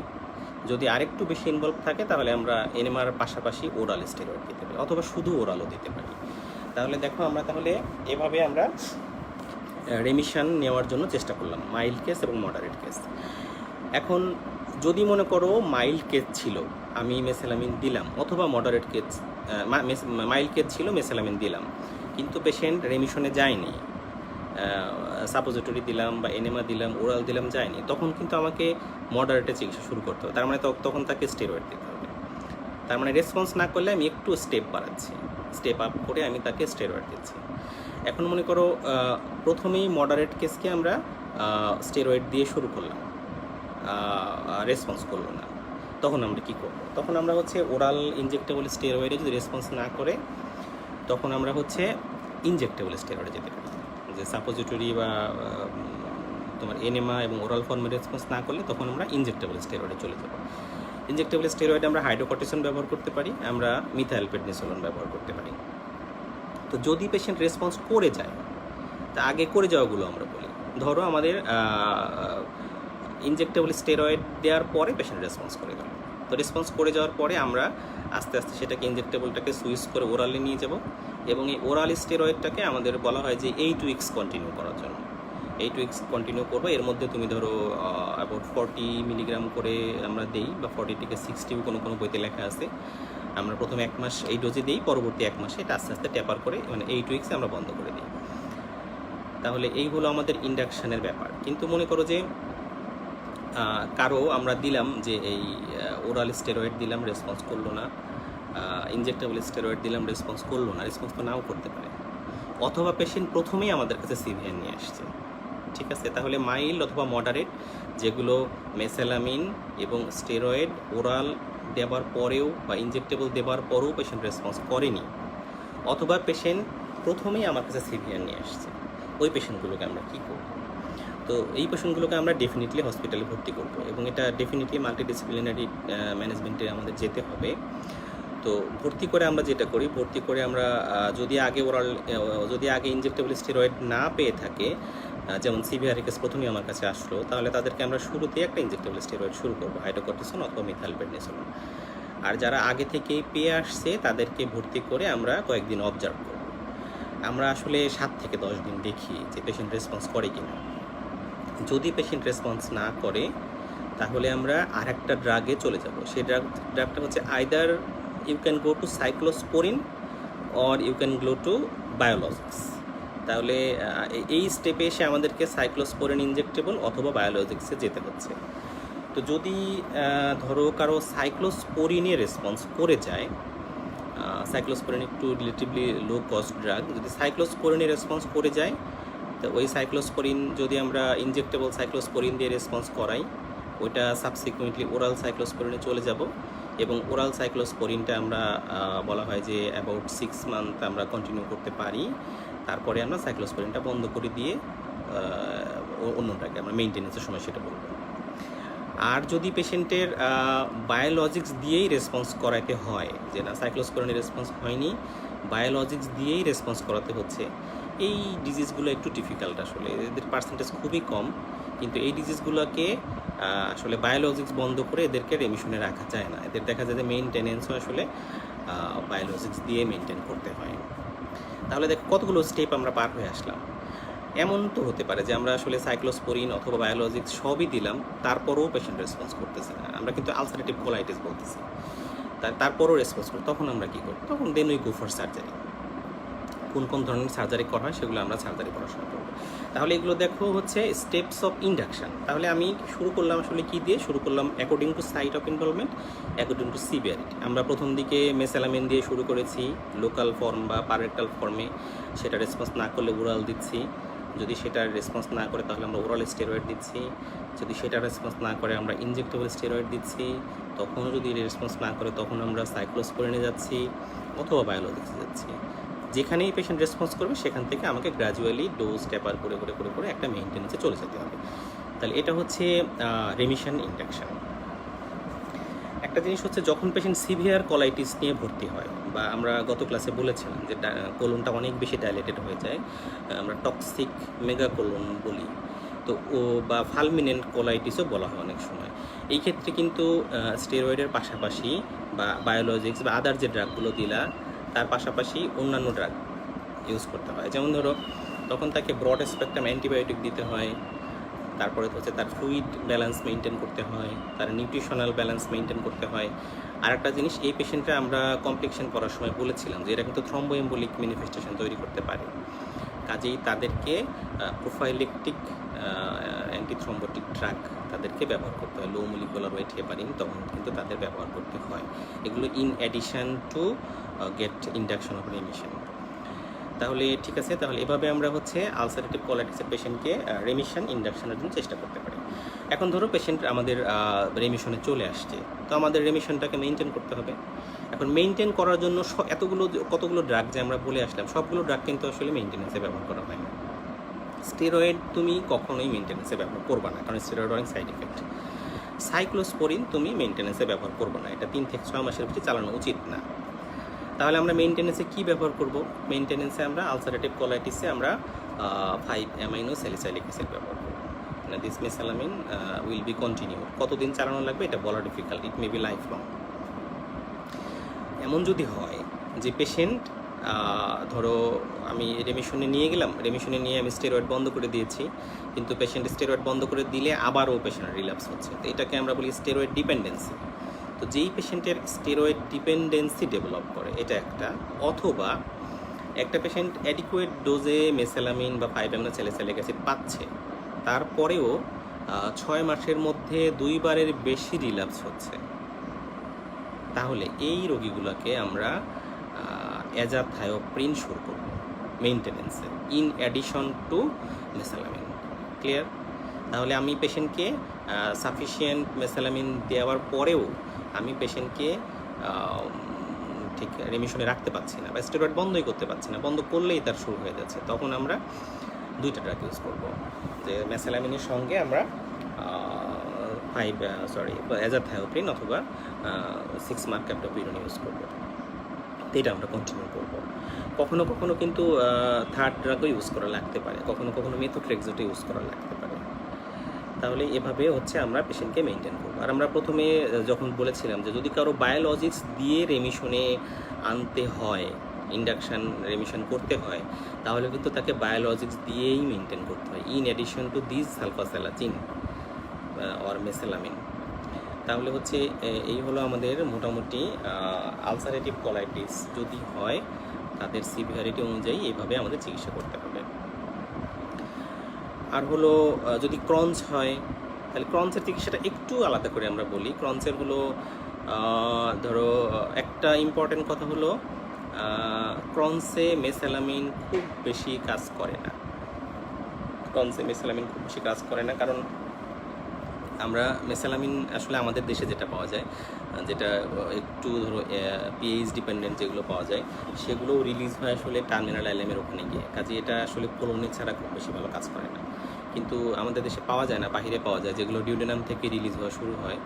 যদি আরেকটু বেশি ইনভলভ থাকে তাহলে আমরা এনেমার পাশাপাশি ওরাল স্টেরয়েড দিতে পারি অথবা শুধু ওরালও দিতে পারি। তাহলে দেখো আমরা এভাবে আমরা রেমিশন নেওয়ার জন্য চেষ্টা করলাম, মাইল্ড কেস এবং মডারেট কেস। এখন যদি মনে করো মাইল্ড কেস ছিল, আমি মেসালামিন দিলাম, অথবা মডারেট কেস মাইল্ড কেস ছিল, মেসালামিন দিলাম, কিন্তু পেশেন্ট রেমিশনে যায়নি, সাপোজিটরি দিলাম বা এনেমা দিলাম, ওরাল দিলাম, যায়নি, তখন কিন্তু আমাকে মডারেটে চিকিৎসা শুরু করতে হবে। তার মানে তখন তাকে স্টেরয়েড দিতে হবে। তার মানে রেসপন্স না করলে আমি একটু স্টেপ বাড়াচ্ছি, স্টেপ আপ করে আমি তাকে স্টেরয়েড দিচ্ছি। এখন মনে করো প্রথমেই মডারেট কেসকে আমরা স্টেরয়েড দিয়ে শুরু করলাম, রেসপন্স করলো না, তখন আমরা কী করব? তখন আমরা হচ্ছে ওরাল ইনজেক্টেবল স্টেরয়েডে যদি রেসপন্স না করে, তখন আমরা হচ্ছে ইনজেক্টেবল স্টেরয়েডে যেতে পারি। যে সাপোজিটরি বা তোমার এনেমা এবং ওরাল ফর্মে রেসপন্স না করলে তখন আমরা ইনজেক্টেবল স্টেরয়েডে চলে যাব। ইনজেক্টেবল স্টেরয়েডে আমরা হাইড্রোকর্টিসন ব্যবহার করতে পারি, আমরা মিথাইল প্রেডনিসোলোন ব্যবহার করতে পারি। তো যদি পেশেন্ট রেসপন্স করে যায়, তা আগে করে যাওয়াগুলো আমরা বলি। ধরো আমাদের ইনজেক্টেবল স্টেরয়েড দেওয়ার পরে পেশেন্ট রেসপন্স করে গেল, তো রেসপন্স করে যাওয়ার পরে আমরা আস্তে আস্তে সেটাকে ইনজেক্টেবলটাকে সুইচ করে ওরালে নিয়ে যাব, এবং এই ওরাল স্টেরয়েডটাকে আমাদের বলা হয় যে 8 উইকস কন্টিনিউ করার জন্য। 8 উইকস কন্টিনিউ করবো, এর মধ্যে তুমি ধরো অ্যাবাউট 40 মিলিগ্রাম করে আমরা দিই, বা 40 থেকে 60 কোনো বইতে লেখা আছে। আমরা প্রথমে 1 মাস এই ডোজে দিই, পরবর্তী 1 মাসে এটা আস্তে আস্তে ট্যাপার করে, মানে 8 উইকসে আমরা বন্ধ করে দিই। তাহলে এই হলো আমাদের ইন্ডাকশানের ব্যাপার। কিন্তু মনে করো যে কারো আমরা দিলাম যে এই ওরাল স্টেরয়েড দিলাম, রেসপন্স করলো না, ইনজেক্টেবল স্টেরয়েড দিলাম, রেসপন্স করলো না, রেসপন্স তো নাও করতে পারে, অথবা পেশেন্ট প্রথমেই আমাদের কাছে সিভিয়ার নিয়ে আসছে, ঠিক আছে? তাহলে মাইল্ড অথবা মডারেট, যেগুলো মেসালামিন এবং স্টেরয়েড ওরাল দেওয়ার পরেও বা ইনজেক্টেবল দেওয়ার পরেও পেশেন্ট রেসপন্স করেনি, অথবা পেশেন্ট প্রথমেই আমার কাছে সিভিয়ার নিয়ে আসছে, ওই পেশেন্টগুলোকে আমরা কী করব? তো এই পেশেন্টগুলোকে আমরা ডেফিনেটলি হসপিটালে ভর্তি করব, এবং এটা ডেফিনেটলি মাল্টিডিসিপ্লিনারি ম্যানেজমেন্টে আমাদের যেতে হবে। তো ভর্তি করে আমরা যেটা করি, ভর্তি করে আমরা যদি আগে ইনজেক্টেবল স্টেরয়েড না পেয়ে থাকে, যেমন সিভিয়ার কেস প্রথমেই আমার কাছে আসলো, তাহলে তাদেরকে আমরা শুরুতে একটা ইনজেক্টেবল স্টেরয়েড শুরু করবো, হাইড্রোকর্টিসন অথবা মিথাইল প্রেডনিসোলোন। আর যারা আগে থেকেই পেয়ে আসছে তাদেরকে ভর্তি করে আমরা কয়েকদিন অবজার্ভ করব। আমরা আসলে 7 থেকে 10 দিন দেখি যে পেশেন্ট রেসপন্স করে কিনা। যদি পেশেন্ট রেসপন্স না করে, তাহলে আমরা আরেকটা ড্রাগে চলে যাব। সেই ড্রাগটা হচ্ছে either you can go to cyclosporine or you can go to biologics. তাহলে এই স্টেপে এসে আমাদেরকে সাইক্লোস্পোরিন ইনজেক্টেবল অথবা বায়োলজিক্সে যেতে হচ্ছে। তো যদি ধরো কারো সাইক্লোস্পোরিনে রেসপন্স করে যায়, সাইক্লোস্পোরিন একটু রিলেটিভলি লো কস্ট ড্রাগ, যদি সাইক্লোস্পোরিনে রেসপন্স করে যায়, তো ওই সাইক্লোস্পোরিন যদি আমরা ইনজেক্টেবল সাইক্লোস্পোরিন দিয়ে রেসপন্স করাই, ওইটা সাবসিকুয়েন্টলি ওরাল সাইক্লোস্পোরিনে চলে যাব, এবং ওরাল সাইক্লোস্পোরিনটা আমরা বলা হয় যে অ্যাবাউট 6 মান্থ আমরা কন্টিনিউ করতে পারি। তারপরে আমরা সাইক্লোস্পোরিনটা বন্ধ করে দিয়ে অন্যটাকে আমরা মেইনটেনেন্সের সময় সেটা বলবো। আর যদি পেশেন্টের বায়োলজিক্স দিয়েই রেসপন্স করাতে হয়, যে না সাইক্লোস্পোরিনের রেসপন্স হয়নি, বায়োলজিক্স দিয়েই রেসপন্স করাতে হচ্ছে, এই ডিজিজগুলো একটু ডিফিকাল্ট, আসলে এদের পার্সেন্টেজ খুবই কম, কিন্তু এই ডিজিজগুলোকে আসলে বায়োলজিক্স বন্ধ করে এদেরকে রেমিশনে রাখা যায় না। এদের দেখা যায় যে মেইনটেনেন্সও আসলে বায়োলজিক্স দিয়ে মেনটেন করতে হয়। তাহলে দেখো কতগুলো স্টেপ আমরা পার হয়ে আসলাম। এমন তো হতে পারে যে আমরা আসলে সাইক্লোস্পোরিন অথবা বায়োলজিক্স সবই দিলাম, তারপরেও পেশেন্ট রেসপন্স করতেছে না, আমরা কিন্তু আলসারেটিভ কোলাইটিস বলতেছি, তারপরেও রেসপন্স করি, তখন আমরা কী করব? তখন then we go for surgery. কোন ধরনের সার্জারি করা হয় সেগুলো আমরা সার্জারি পড়াশোনা করব। তাহলে এগুলো দেখো হচ্ছে স্টেপস অফ ইন্ডাকশান। তাহলে আমি শুরু করলাম আসলে কী দিয়ে শুরু করলাম? According to site of involvement, according to severity. আমরা প্রথম দিকে মেসালামিন দিয়ে শুরু করেছি লোকাল ফর্ম বা পারেক্টাল ফর্মে, সেটা রেসপন্স না করলে ওরাল দিচ্ছি, যদি সেটা রেসপন্স না করে তাহলে আমরা ওরাল স্টেরয়েড দিচ্ছি, যদি সেটা রেসপন্স না করে আমরা ইনজেক্টেবল স্টেরয়েড দিচ্ছি, তখনও যদি রেসপন্স না করে তখন আমরা সাইক্লোস্পোরিনে যাচ্ছি অথবা বায়োলজিক্সে যাচ্ছি। যেখানেই পেশেন্ট রেসপন্স করবে সেখান থেকে আমাকে গ্র্যাজুয়ালি ডোজ ট্যাপার করে করে করে করে একটা মেইনটেন্সে চলে যেতে হবে। তাহলে এটা হচ্ছে রেমিশন ইন্ডাকশন। একটা জিনিস হচ্ছে যখন পেশেন্ট সিভিয়ার কোলাইটিস নিয়ে ভর্তি হয়, বা আমরা গত ক্লাসে বলেছিলাম যে কোলনটা অনেক বেশি ডাইলেটেড হয়ে যায়, আমরা টক্সিক মেগা কোলন বলি, তো বা ফালমিনেন্ট কোলাইটিসও বলা হয় অনেক সময়। এই ক্ষেত্রে কিন্তু স্টেরয়েডের পাশাপাশি বা বায়োলজিক্স বা আদার যে ড্রাগগুলো দিলা তার পাশাপাশি অন্যান্য ড্রাগ ইউজ করতে হয়। যেমন ধরো তখন তাকে ব্রড স্পেকট্রাম অ্যান্টিবায়োটিক দিতে হয়, তারপরে হচ্ছে তার ফ্লুইড ব্যালেন্স মেনটেন করতে হয়, তার নিউট্রিশনাল ব্যালেন্স মেনটেন করতে হয়। আর একটা জিনিস, এই পেশেন্টরা আমরা কমপ্লেক্সন করার সময় বলেছিলাম যে এটা কিন্তু থ্রম্বোএম্বোলিক ম্যানিফেস্টেশন তৈরি করতে পারে, কাজেই তাদেরকে প্রোফাইলেকটিক অ্যান্টিথ্রম্বোটিক ড্রাগ তাদেরকে ব্যবহার করতে হয়। লো মলিকুলার ওয়েট হেপারিন তখন কিন্তু তাদের ব্যবহার করতে হয়। এগুলো in addition to get induction of remission. তাহলে ঠিক আছে, তাহলে এভাবে আমরা হচ্ছে আলসারেটিভ কোলাইটিসের পেশেন্টকে রেমিশন ইন্ডাকশনের জন্য চেষ্টা করতে পারি। এখন ধরো পেশেন্ট আমাদের রেমিশনে চলে আসছে, তো আমাদের রেমিশনটাকে মেনটেন করতে হবে। এখন মেনটেন করার জন্য কতগুলো ড্রাগ যে আমরা বলে আসলাম, সবগুলো ড্রাগ কিন্তু আসলে মেনটেন্যান্সে ব্যবহার করা হয় না। স্টেরয়েড তুমি কখনোই মেনটেন্যান্সে ব্যবহার করবে না, কারণ স্টেরয়েড অনেক সাইড এফেক্ট। সাইক্লোস্পোরিন তুমি মেনটেন্যান্সে ব্যবহার করবে না, এটা 3 থেকে 6 মাসের ভিতরে চালানো উচিত না। তাহলে আমরা মেনটেন্যান্সে কী ব্যবহার করব? মেনটেন্যান্সে আমরা আলসারেটিভ কোলাইটিসে আমরা 5 অ্যামাইনো স্যালিসাইলিক অ্যাসিড ব্যবহার করব। মানে দিস মেসালামিন উইল বি কন্টিনিউ। কতদিন চালানো লাগবে এটা বলা difficult, it may be life long. এমন যদি হয় যে পেশেন্ট ধরো আমি রেমিশনে নিয়ে গেলাম, রেমিশনে নিয়ে আমি স্টেরয়েড বন্ধ করে দিয়েছি, কিন্তু পেশেন্ট স্টেরয়েড বন্ধ করে দিলে আবারও পেশেন্টের রিল্যাপস হচ্ছে, তো এটাকে আমরা বলি স্টেরয়েড ডিপেন্ডেন্সি। তো যেই পেশেন্টের স্টেরয়েড ডিপেন্ডেন্সি ডেভেলপ করে এটা একটা, অথবা একটা পেশেন্ট অ্যাডিকুয়েট ডোজে মেসালামিন বা 5 অ্যামাইনো স্যালিসাইলিক অ্যাসিড পাচ্ছে, তারপরেও 6 মাসের মধ্যে 2 বারের বেশি রিল্যাপস হচ্ছে, তাহলে এই রোগীগুলোকে আমরা অ্যাজাথায়োপ্রিন শুরু করব মেইনটেনেন্সে ইন অ্যাডিশন টু মেসালামিন। ক্লিয়ার? তাহলে আমি পেশেন্টকে সাফিসিয়েন্ট মেসালামিন দেওয়ার পরেও আমি পেশেন্টকে ঠিক রেমিশনে রাখতে পারছি না, বা স্টেরয়েড বন্ধই করতে পারছি না, বন্ধ করলেই তার শুরু হয়ে যাচ্ছে, তখন আমরা 2টা ড্রাগ ইউজ করব। যে মেসালামিনের সঙ্গে আমরা অ্যাজাথায়োপ্রিন অথবা 6 মার্ক ক্যাপটোপিরন ইউজ করবো। তো এটা আমরা কন্টিনিউ করবো। কখনো কখনো কিন্তু থার্ড ড্রাগও ইউজ করা লাগতে পারে, কখনো কখনো মেথোট্রেক্সেটও ইউজ করা লাগতে পারে। তাহলে এভাবে হচ্ছে আমরা পেশেন্টকে মেনটেন করবো। আর আমরা প্রথমে যখন বলেছিলাম যে যদি কারো বায়োলজিক্স দিয়ে রেমিশনে আনতে হয়, ইন্ডাকশান রেমিশন করতে হয়, তাহলে কিন্তু তাকে বায়োলজিক্স দিয়েই মেনটেন করতে হয় in addition to this sulfasalazine or mesalamine. তাহলে হচ্ছে এই হলো আমাদের মোটামুটি আলসারেটিভ কোলাইটিস যদি হয় তাদের সিভিয়ারিটি অনুযায়ী এইভাবে আমাদের চিকিৎসা করতে হবে। আর হলো যদি ক্রনস হয় তাহলে ক্রনসের চিকিৎসাটা একটু আলাদা করে আমরা বলি। ক্রনসের হলো ধরো একটা ইম্পর্টেন্ট কথা হলো ক্রনসে মেসালামিন খুব বেশি কাজ করে না। ক্রনসে মেসালামিন খুব বেশি কাজ করে না কারণ আমরা মেসালামিন আসলে আমাদের দেশে যেটা পাওয়া যায়, যেটা একটু ধরো পিএইচ ডিপেন্ডেন্ট যেগুলো পাওয়া যায়, সেগুলোও রিলিজ হয় আসলে টার্মিনাল অ্যালেমের ওখানে গিয়ে, কাজে এটা আসলে কোলনে ছাড়া খুব বেশি ভালো কাজ করে না। কিন্তু আমাদের দেশে পাওয়া যায় না, বাহিরে পাওয়া যায়, যেগুলো ডিউডেনাম থেকে রিলিজ হওয়া শুরু হয়,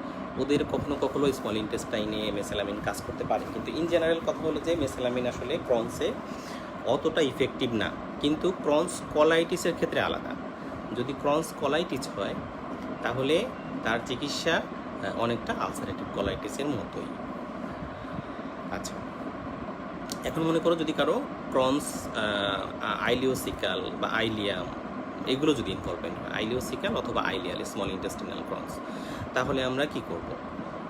ওদের কখনো কখনো স্মল ইন্টেস্টাইনে মেসালামিন কাজ করতে পারে। কিন্তু ইন জেনারেল কথা হলো যে মেসালামিন আসলে ক্রনসে অতটা ইফেক্টিভ না। কিন্তু ক্রনস কলাইটিসের ক্ষেত্রে আলাদা। যদি ক্রনস কলাইটিস হয় তাহলে তার চিকিৎসা অনেকটা আলসারেটিভ কোলাইটিসের মতোই। আচ্ছা, এখন মনে করো যদি কারো ক্রনস আইলিওসিকাল বা আইলিয়াম এগুলো যদি ইনভলভমেন্ট হয়, আইলিওসিকাল অথবা আইলিয়াল স্মল ইন্টেস্টিনাল ক্রনস, তাহলে আমরা কি করব?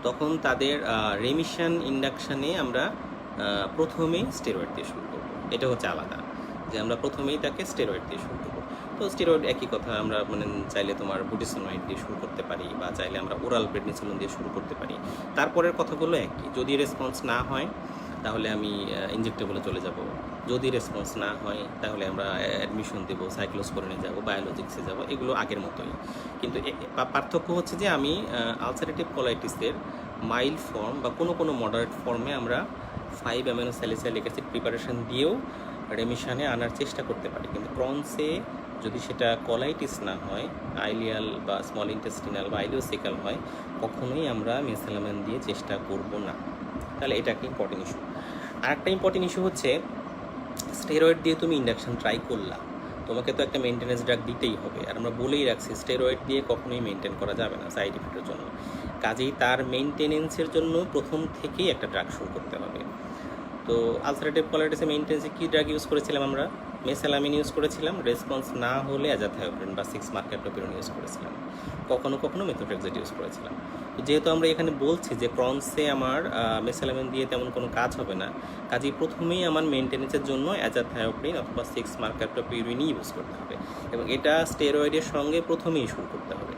তখন তাদের রেমিশন ইন্ডাকশানে আমরা প্রথমেই স্টেরয়েড দিয়ে শুরু করব। এটা হচ্ছে আলাদা, যে আমরা প্রথমেই তাকে স্টেরয়েড দিয়ে শুরু করব। তো স্টেরয়েড একই কথা, আমরা মানে চাইলে তোমার বুটিসোনাইড দিয়ে শুরু করতে পারি, বা চাইলে আমরা ওরাল প্রেডনিসোলিন দিয়ে শুরু করতে পারি। তারপরের কথাগুলো একই, যদি রেসপন্স না হয় তাহলে আমি ইনজেক্টেবলে চলে যাব, যদি রেসপন্স না হয় তাহলে আমরা অ্যাডমিশন দেবো, সাইক্লোস্পোরিনে যাব, বায়োলজিক্সে যাব, এগুলো আগের মতোই। কিন্তু পার্থক্য হচ্ছে যে আমি আলসারেটিভ কোলাইটিসের মাইল্ড ফর্ম বা কোনো মডারেট ফর্মে আমরা 5 অ্যামাইনো স্যালিসাইলিক অ্যাসিড প্রিপারেশন দিয়েও রেমিশনে আনার চেষ্টা করতে পারি। কিন্তু ক্রনসে যদি সেটা কলাইটিস না হয়, আইলিয়াল বা স্মল ইন্টেস্টিনাল বা আইলিওসিকাল হয়, কখনোই আমরা মেসালামিন দিয়ে চেষ্টা করব না। তাহলে এটা একটা ইম্পর্টেন্ট ইস্যু। আর একটা ইম্পর্টেন্ট ইস্যু হচ্ছে স্টেরয়েড দিয়ে তুমি ইন্ডাকশন ট্রাই করলা, তোমাকে তো একটা মেনটেন্যান্স ড্রাগ দিতেই হবে। আর আমরা বলেই রাখছি স্টেরয়েড দিয়ে কখনোই মেনটেন করা যাবে না সাইড ইফেক্টের জন্য। কাজেই তার মেনটেনেন্সের জন্য প্রথম থেকেই একটা ড্রাগ শুরু করতে হবে। তো আলসারেটিভ কোলাইটিসে মেনটেন্যান্সে কী ড্রাগ ইউজ করেছিলাম আমরা? মেসালামিন ইউজ করেছিলাম, রেসপন্স না হলে অ্যাজাথায়োপ্রিন বা 6 মার্ক ক্যাপটোপিরন ইউজ করেছিলাম, কখনো কখনো মেথোট্রেক্সেট ইউজ করেছিলাম। তো যেহেতু আমরা এখানে বলছি যে ক্রনসে আমার মেসালামিন দিয়ে তেমন কোনো কাজ হবে না, কাজেই প্রথমেই আমার মেনটেন্যান্সের জন্য অ্যাজাথায়োপ্রিন অথবা 6 মার্ক ক্যাপটোপিরিনই ইউজ করতে হবে, এবং এটা স্টেরয়েডের সঙ্গে প্রথমেই শুরু করতে হবে।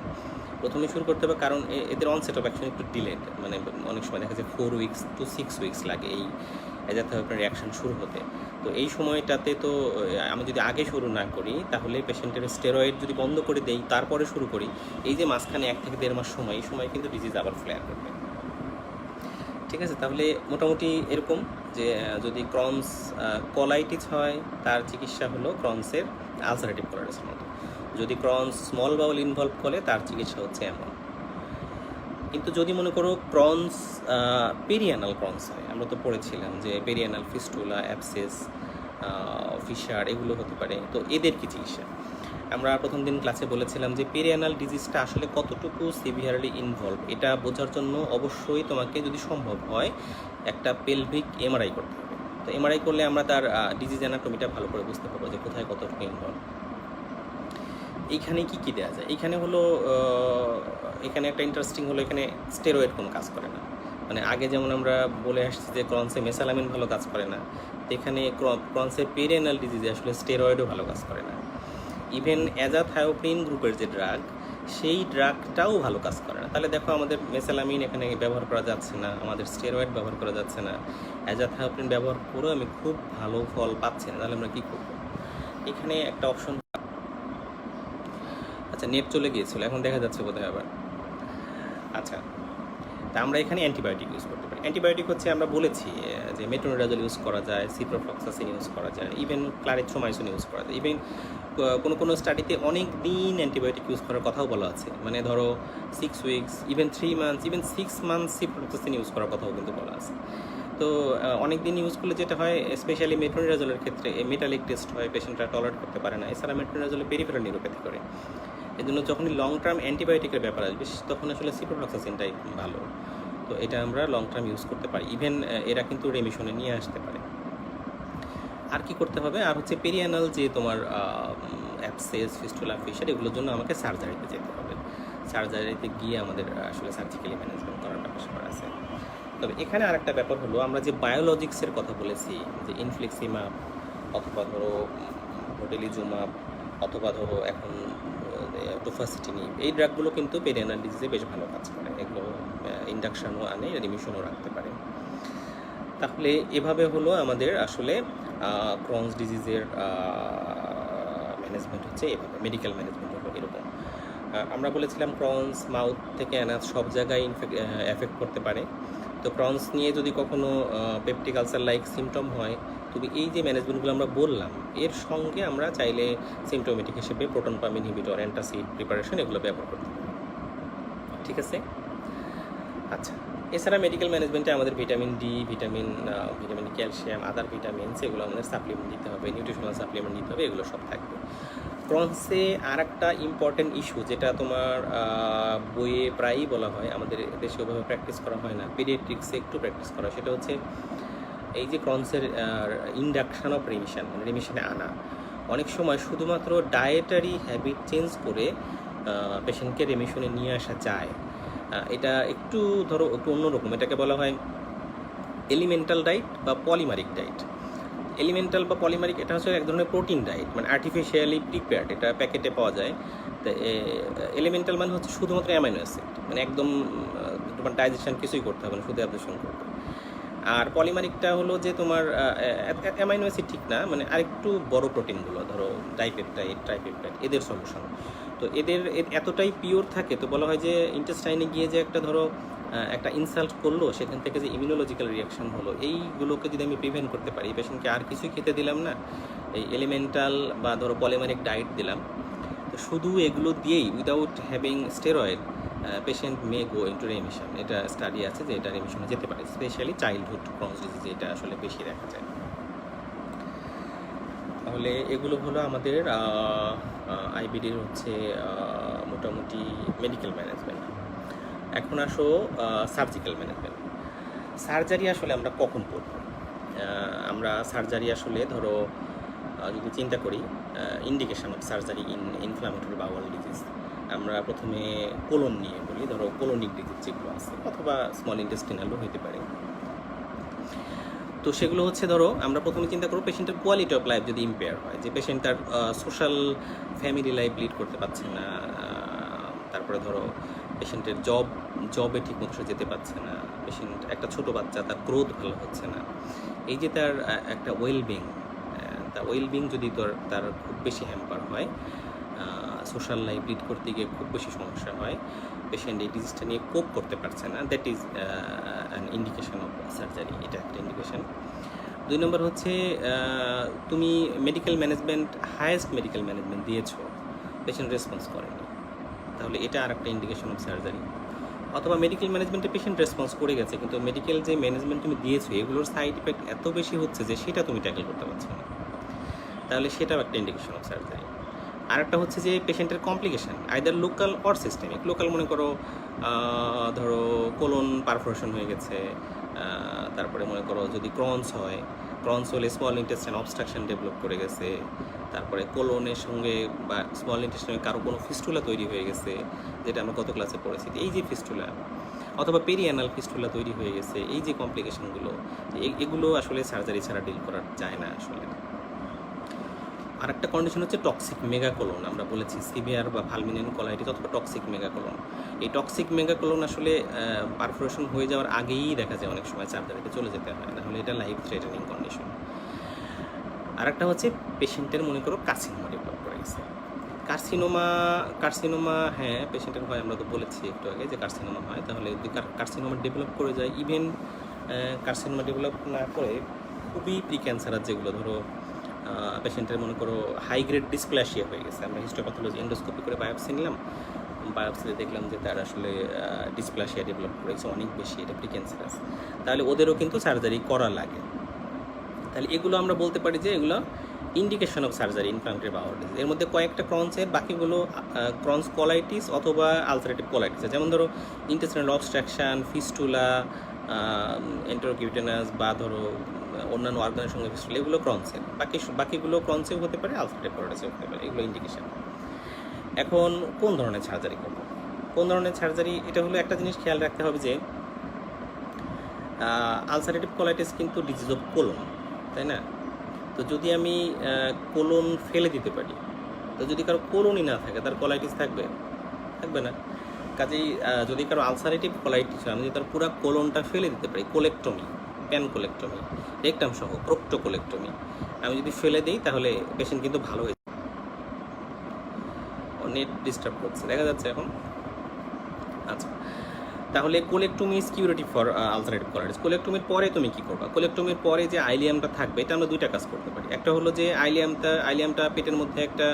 কারণ এদের অনসেট অফ অ্যাকশন একটু ডিলেড, মানে অনেক সময় দেখা যায় 4 উইকস টু 6 উইকস লাগে এই অ্যাজাথায়োপ্রিন রিয়াকশন শুরু হতে। তো এই সময়টাতে তো আমি যদি আগে শুরু না করি, তাহলে পেশেন্টের স্টেরয়েড যদি বন্ধ করে দেই তারপরে শুরু করি, এই যে মাঝখানে 1 থেকে 1.5 মাস সময়, এই সময় কিন্তু ডিজিজ আবার ফ্লেয়ার করবে। ঠিক আছে, তাহলে মোটামুটি এরকম যে যদি ক্রনস কোলাইটিস হয়, তার চিকিৎসা হলো ক্রনসের আলসারেটিভ কোলাইটিসের মতো। যদি ক্রনস স্মল বাউল ইনভলভ করে, তার চিকিৎসা হচ্ছে এমন। কিন্তু যদি মনে করো ক্রনস পেরিয়ানাল ক্রনস হয়, আমরা তো পড়েছিলাম যে পেরিয়ানাল ফিস্টুলা, অ্যাবসেস, ফিশার এগুলো হতে পারে, তো এদের কি চিকিৎসা? আমরা প্রথম দিন ক্লাসে বলেছিলাম যে পেরিয়ানাল ডিজিজটা আসলে কতটুকু সিভিয়ারলি ইনভলভ, এটা বোঝার জন্য অবশ্যই তোমাকে যদি সম্ভব হয় একটা পেলভিক এমআরআই করতে হবে। তো এমআরআই করলে আমরা তার ডিজিজ অ্যানাটমিটা ভালো করে বুঝতে পারবো যে কোথায় কতটুকু ইনভলভ। এইখানে কি কি দেওয়া যায়? এখানে একটা ইন্টারেস্টিং হলো, এখানে স্টেরয়েড কোনো কাজ করে না। মানে আগে যেমন আমরা বলে আসছি যে ক্রনসে মেসালামিন ভালো কাজ করে না, এখানে ক্রনসে পেরিয়ানাল ডিজিজে আসলে স্টেরয়েডও ভালো কাজ করে না। ইভেন অ্যাজাথায়োপ্রিন গ্রুপের যে ড্রাগ, সেই ড্রাগটাও ভালো কাজ করে না। তাহলে দেখো আমাদের মেসালামিন এখানে ব্যবহার করা যাচ্ছে না, আমাদের স্টেরয়েড ব্যবহার করা যাচ্ছে না, অ্যাজাথায়োপ্রিন ব্যবহার করেও আমি খুব ভালো ফল পাচ্ছি না, তাহলে আমরা কী করবো? এখানে একটা অপশন, আচ্ছা নেট চলে গিয়েছিল, এখন দেখা যাচ্ছে বোধহয় আবার। আচ্ছা, তা আমরা এখানে অ্যান্টিবায়োটিক ইউজ করতে পারি। অ্যান্টিবায়োটিক হচ্ছে আমরা বলেছি যে মেট্রোনিডাজল ইউজ করা যায়, সিপ্রোফ্লক্সাসিন ইউজ করা যায়, ইভেন ক্লারিথ্রোমাইসিন ইউজ করা যায়। ইভেন কোনো স্টাডিতে অনেক দিন অ্যান্টিবায়োটিক ইউজ করার কথাও বলা আছে, মানে ধরো 6 weeks, even 3 months, even 6 months ciprofloxacin use করার কথাও কিন্তু বলা আছে। তো অনেক দিন ইউজ করলে যেটা হয়, স্পেশালি মেট্রোনিডাজলের ক্ষেত্রে মেটালিক টেস্ট হয়, পেশেন্টরা টলারেট করতে পারে না। এছাড়া মেট্রোনিডাজলে পেরিফেরাল নিউরোপ্যাথি করে, এই জন্য যখনই লং টার্ম অ্যান্টিবায়োটিকের ব্যাপার আসবে, তখন আসলে সিপ্রোফ্লক্সাসিনটাই ভালো। তো এটা আমরা লং টার্ম ইউজ করতে পারি, ইভেন এরা কিন্তু রেমিশনে নিয়ে আসতে পারে। আর কি করতে হবে? আর হচ্ছে পেরিয়ানাল যে তোমার অ্যাবসেস, ফিস্টুলা, ফিশার, এগুলোর জন্য আমাকে সার্জারিতে যেতে হবে। সার্জারিতে গিয়ে আমাদের আসলে সার্জিক্যালি ম্যানেজমেন্ট করার ব্যাপার আছে। তবে এখানে আরেকটা ব্যাপার হলো, আমরা যে বায়োলজিক্সের কথা বলেছি, যে ইনফ্লিক্সিমাব অথবা ধরো বোটেলিজুমাব অথবা ধরো এখন টোফাসিটিনিব, এই ড্রাগগুলো কিন্তু পেরিয়ানাল ডিজিজে বেশ ভালো কাজ করে। এগুলো ইন্ডাকশনও আনে, রিমিশনও রাখতে পারে। তাহলে এভাবে হলো আমাদের আসলে ক্রনস ডিজিজের ম্যানেজমেন্ট হচ্ছে এভাবে, মেডিকেল ম্যানেজমেন্ট হলো এরকম। আমরা বলেছিলাম ক্রনস মাউথ থেকে অ্যানাস সব জায়গায় এফেক্ট করতে পারে। তো ক্রনস নিয়ে যদি কখনো পেপটিক আলসার লাইক সিমটম হয়, তবে এই যে ম্যানেজমেন্টগুলো আমরা বললাম, এর সঙ্গে আমরা চাইলে সিমটোমেটিক হিসেবে proton pump inhibitor, antacid preparation এগুলো ব্যবহার করতে পারি। ঠিক আছে? আচ্ছা, এছাড়া মেডিকেল ম্যানেজমেন্টে আমাদের ভিটামিন ডি, ভিটামিন ক্যালসিয়াম, আদার ভিটামিনস, এগুলো আমাদের সাপ্লিমেন্ট দিতে হবে, নিউট্রিশনাল সাপ্লিমেন্ট দিতে হবে, এগুলো সব থাকবে। ক্রনসে আর একটা ইম্পর্টেন্ট ইস্যু, যেটা তোমার বইয়ে প্রায়ই বলা হয়, আমাদের দেশে ওভাবে প্র্যাকটিস করা হয় না, পিডিয়াট্রিক্সে একটু প্র্যাকটিস করা, সেটা হচ্ছে এই যে ক্রনসের ইন্ডাকশন অফ রিমিশন, মানে রিমিশনে আনা। অনেক সময় শুধুমাত্র ডায়েটারি হ্যাবিট চেঞ্জ করে পেশেন্টকে রিমিশনে নিয়ে আসা যায়। এটা একটু ধরো একটু অন্যরকম, এটাকে বলা হয় এলিমেন্টাল ডায়েট বা পলিমারিক ডায়েট। এলিমেন্টাল বা পলিমারিক এটা হচ্ছে এক ধরনের প্রোটিন ডায়েট, মানে আর্টিফিশিয়ালি প্রিপেয়ার্ড, এটা প্যাকেটে পাওয়া যায়। তো এলিমেন্টাল মানে হচ্ছে শুধুমাত্র অ্যামাইনো অ্যাসিড, মানে একদম তোমার ডাইজেশন কিছুই করতে হবে না, শুধু অ্যাবজর্পশন করতে। আর পলিমারিকটা হলো যে তোমার অ্যামাইনো অ্যাসিড ঠিক না, মানে আরেকটু বড় প্রোটিনগুলো, ধরো ডাইপেপটাইড, ট্রাইপেপটাইড, এদের সলিউশন। তো এদের এতটাই পিওর থাকে, তো বলা হয় যে ইন্টেস্টাইনে গিয়ে যে একটা ধরো একটা ইনসাল্ট করলো, সেখান থেকে যে ইমিউনোলজিক্যাল রিয়াকশন হলো, এইগুলোকে যদি আমি প্রিভেন্ট করতে পারি, পেশেন্টকে আর কিছুই খেতে দিলাম না, এই এলিমেন্টাল বা ধরো পলিমারিক ডায়েট দিলাম, তো শুধু এগুলো দিয়েই without having steroid patient may go into remission. এটা স্টাডি আছে যে এটা রেমিশনে যেতে পারে, স্পেশালি চাইল্ডহুড ক্রনস ডিজিজে এটা আসলে বেশি দেখা যায়। তাহলে এগুলো হলো আমাদের আইবিডির হচ্ছে মোটামুটি মেডিকেল ম্যানেজমেন্ট। এখন আসো সার্জিক্যাল ম্যানেজমেন্ট। সার্জারি আসলে আমরা কখন করব? আমরা সার্জারি আসলে ধরো যদি চিন্তা করি indication of surgery in inflammatory bowel disease, আমরা প্রথমে কোলন নিয়ে বলি, ধরো কোলনিক ডিজিজ যেগুলো আছে, অথবা স্মল ইন্টেস্টিনালও হতে পারে। তো সেগুলো হচ্ছে ধরো আমরা প্রথমে চিন্তা করবো পেশেন্টের কোয়ালিটি অফ লাইফ যদি ইম্পেয়ার হয়, যে পেশেন্ট তার সোশ্যাল ফ্যামিলি লাইফ লিড করতে পারছে না, তারপরে ধরো পেশেন্টের জবে ঠিকমতো সে যেতে পারছে না, পেশেন্ট একটা ছোট বাচ্চা তার গ্রোথ ভালো হচ্ছে না, এই যে তার একটা ওয়েলবিং, তার ওয়েলবিং যদি তার খুব বেশি হ্যাম্পার হয়, সোশ্যাল লাইফ লিড করতে গিয়ে খুব বেশি সমস্যা হয়, পেশেন্ট এই ডিজিজটা নিয়ে কোপ করতে পারছে না, that is an indication of surgery, এটা একটা ইন্ডিকেশন। 2 নম্বর হচ্ছে তুমি medical management, highest medical management দিয়েছো, পেশেন্ট রেসপন্স করেনি, তাহলে এটা আর একটা ইন্ডিকেশন অফ সার্জারি। অথবা মেডিকেল ম্যানেজমেন্টে পেশেন্ট রেসপন্স করে গেছে, কিন্তু মেডিকেল যে ম্যানেজমেন্ট তুমি দিয়েছো এগুলোর সাইড ইফেক্ট এত বেশি হচ্ছে যে সেটা তুমি ট্যাকেল করতে পারছো না, তাহলে সেটাও একটা ইন্ডিকেশন অফ সার্জারি। আরেকটা হচ্ছে যে পেশেন্টের complication either local or systemic. Local মনে করো ধরো কোলন পারফোরেশন হয়ে গেছে, তারপরে মনে করো যদি ক্রনস হয়, ক্রনস হলে স্মল ইন্টেস্টাইন অবস্ট্রাকশন ডেভেলপ করে গেছে, তারপরে কোলনের সঙ্গে বা স্মল ইন্টেস্টাইনে কারো কোনো ফিস্টুলা তৈরি হয়ে গেছে, যেটা আমরা গত ক্লাসে পড়েছি, এই যে ফিস্টুলা, অথবা পেরিয়ানাল ফিস্টুলা তৈরি হয়ে গেছে, এই যে কমপ্লিকেশনগুলো, এগুলো আসলে সার্জারি ছাড়া ডিল করা যায় না আসলে। আর একটা কন্ডিশন হচ্ছে টক্সিক মেগাকোলন, আমরা বলেছি সিভিয়ার বা ফালমিনিয়ান কোলাইটিস অথবা টক্সিক মেগাকোলন। এই টক্সিক মেগাকোলন আসলে পারফোরেশন হয়ে যাওয়ার আগেই দেখা যায় অনেক সময় সার্জারিতে চলে যেতে হয়, নাহলে এটা লাইফ থ্রেটানিং কন্ডিশন। আর একটা হচ্ছে পেশেন্টের মনে করো কার্সিনোমা ডেভেলপ করে গেছে, কার্সিনোমা হ্যাঁ পেশেন্টের হয়, আমরা তো বলেছি একটু আগে যে কার্সিনোমা হয়, তাহলে যদি কার্সিনোমা ডেভেলপ করে যায়, ইভেন কার্সিনোমা ডেভেলপ না করে খুবই প্রিক্যান্সারাস যেগুলো, ধরো পেশেন্টের মনে করো হাই গ্রেড ডিসপ্লাসিয়া হয়ে গেছে, আমরা হিস্টোপ্যাথোলজি এন্ডোস্কোপি করে বায়োপসি নিলাম, বায়োপসিতে দেখলাম যে তার আসলে ডিসপ্লাসিয়া ডেভেলপ করেছে অনেক বেশি, এটা প্রিক্যান্সারাস, তাহলে ওদেরও কিন্তু সার্জারি করা লাগে। তাহলে এগুলো আমরা বলতে পারি যে এগুলো indication of surgery inflammatory bowel disease. এর মধ্যে কয়েকটা ক্রনসের, বাকিগুলো ক্রনস কোলাইটিস অথবা আলসারেটিভ কোলাইটিস, যেমন ধরো ইন্টেস্টাইনাল অবস্ট্রাকশন, ফিস্টুলা, এন্টেরোকিউটেনাস বা ধরো অন্যান্য অর্গানের সঙ্গে ফিস্টুলা, এগুলো ক্রনসের, বাকিগুলো ক্রনসেও হতে পারে, আলসারেটিভ কোলাইটিসেও হতে পারে, এগুলো ইন্ডিকেশন। এখন কোন ধরনের সার্জারি করবো, কোন ধরনের সার্জারি, এটা হলো একটা জিনিস খেয়াল রাখতে হবে যে আলসারেটিভ কোলাইটিস কিন্তু ডিজিজ অফ কোলন, তাই না? তো যদি আমি কোলন ফেলে দিতে পারি, তো যদি কারো কোলনই না থাকে তার কোলাইটিস থাকবে না। কাজেই যদি কারো আলসারেটিভ কোলাইটিস হয়, আমি যদি তার পুরো কোলনটা ফেলে দিতে পারি, কোলেক্টমি, প্যান কোলেক্টমি, রেকটাম সহ প্রোক্টোকোলেক্টমি আমি যদি ফেলে দিই, তাহলে পেশেন্ট কিন্তু ভালো হয়ে যায়। নেট ডিস্টার্ব করছে দেখা যাচ্ছে এখন। আচ্ছা, তাহলে colectomy is curative for ulcerative colitis. কোলেক্টমির পরে তুমি কি করবা? কোলেক্টমির পরে যে আইলিয়ামটা থাকবে, এটা আমরা দুইটা কাজ করতে পারি। একটা হলো যে আইলিয়ামটা পেটের মধ্যে একটা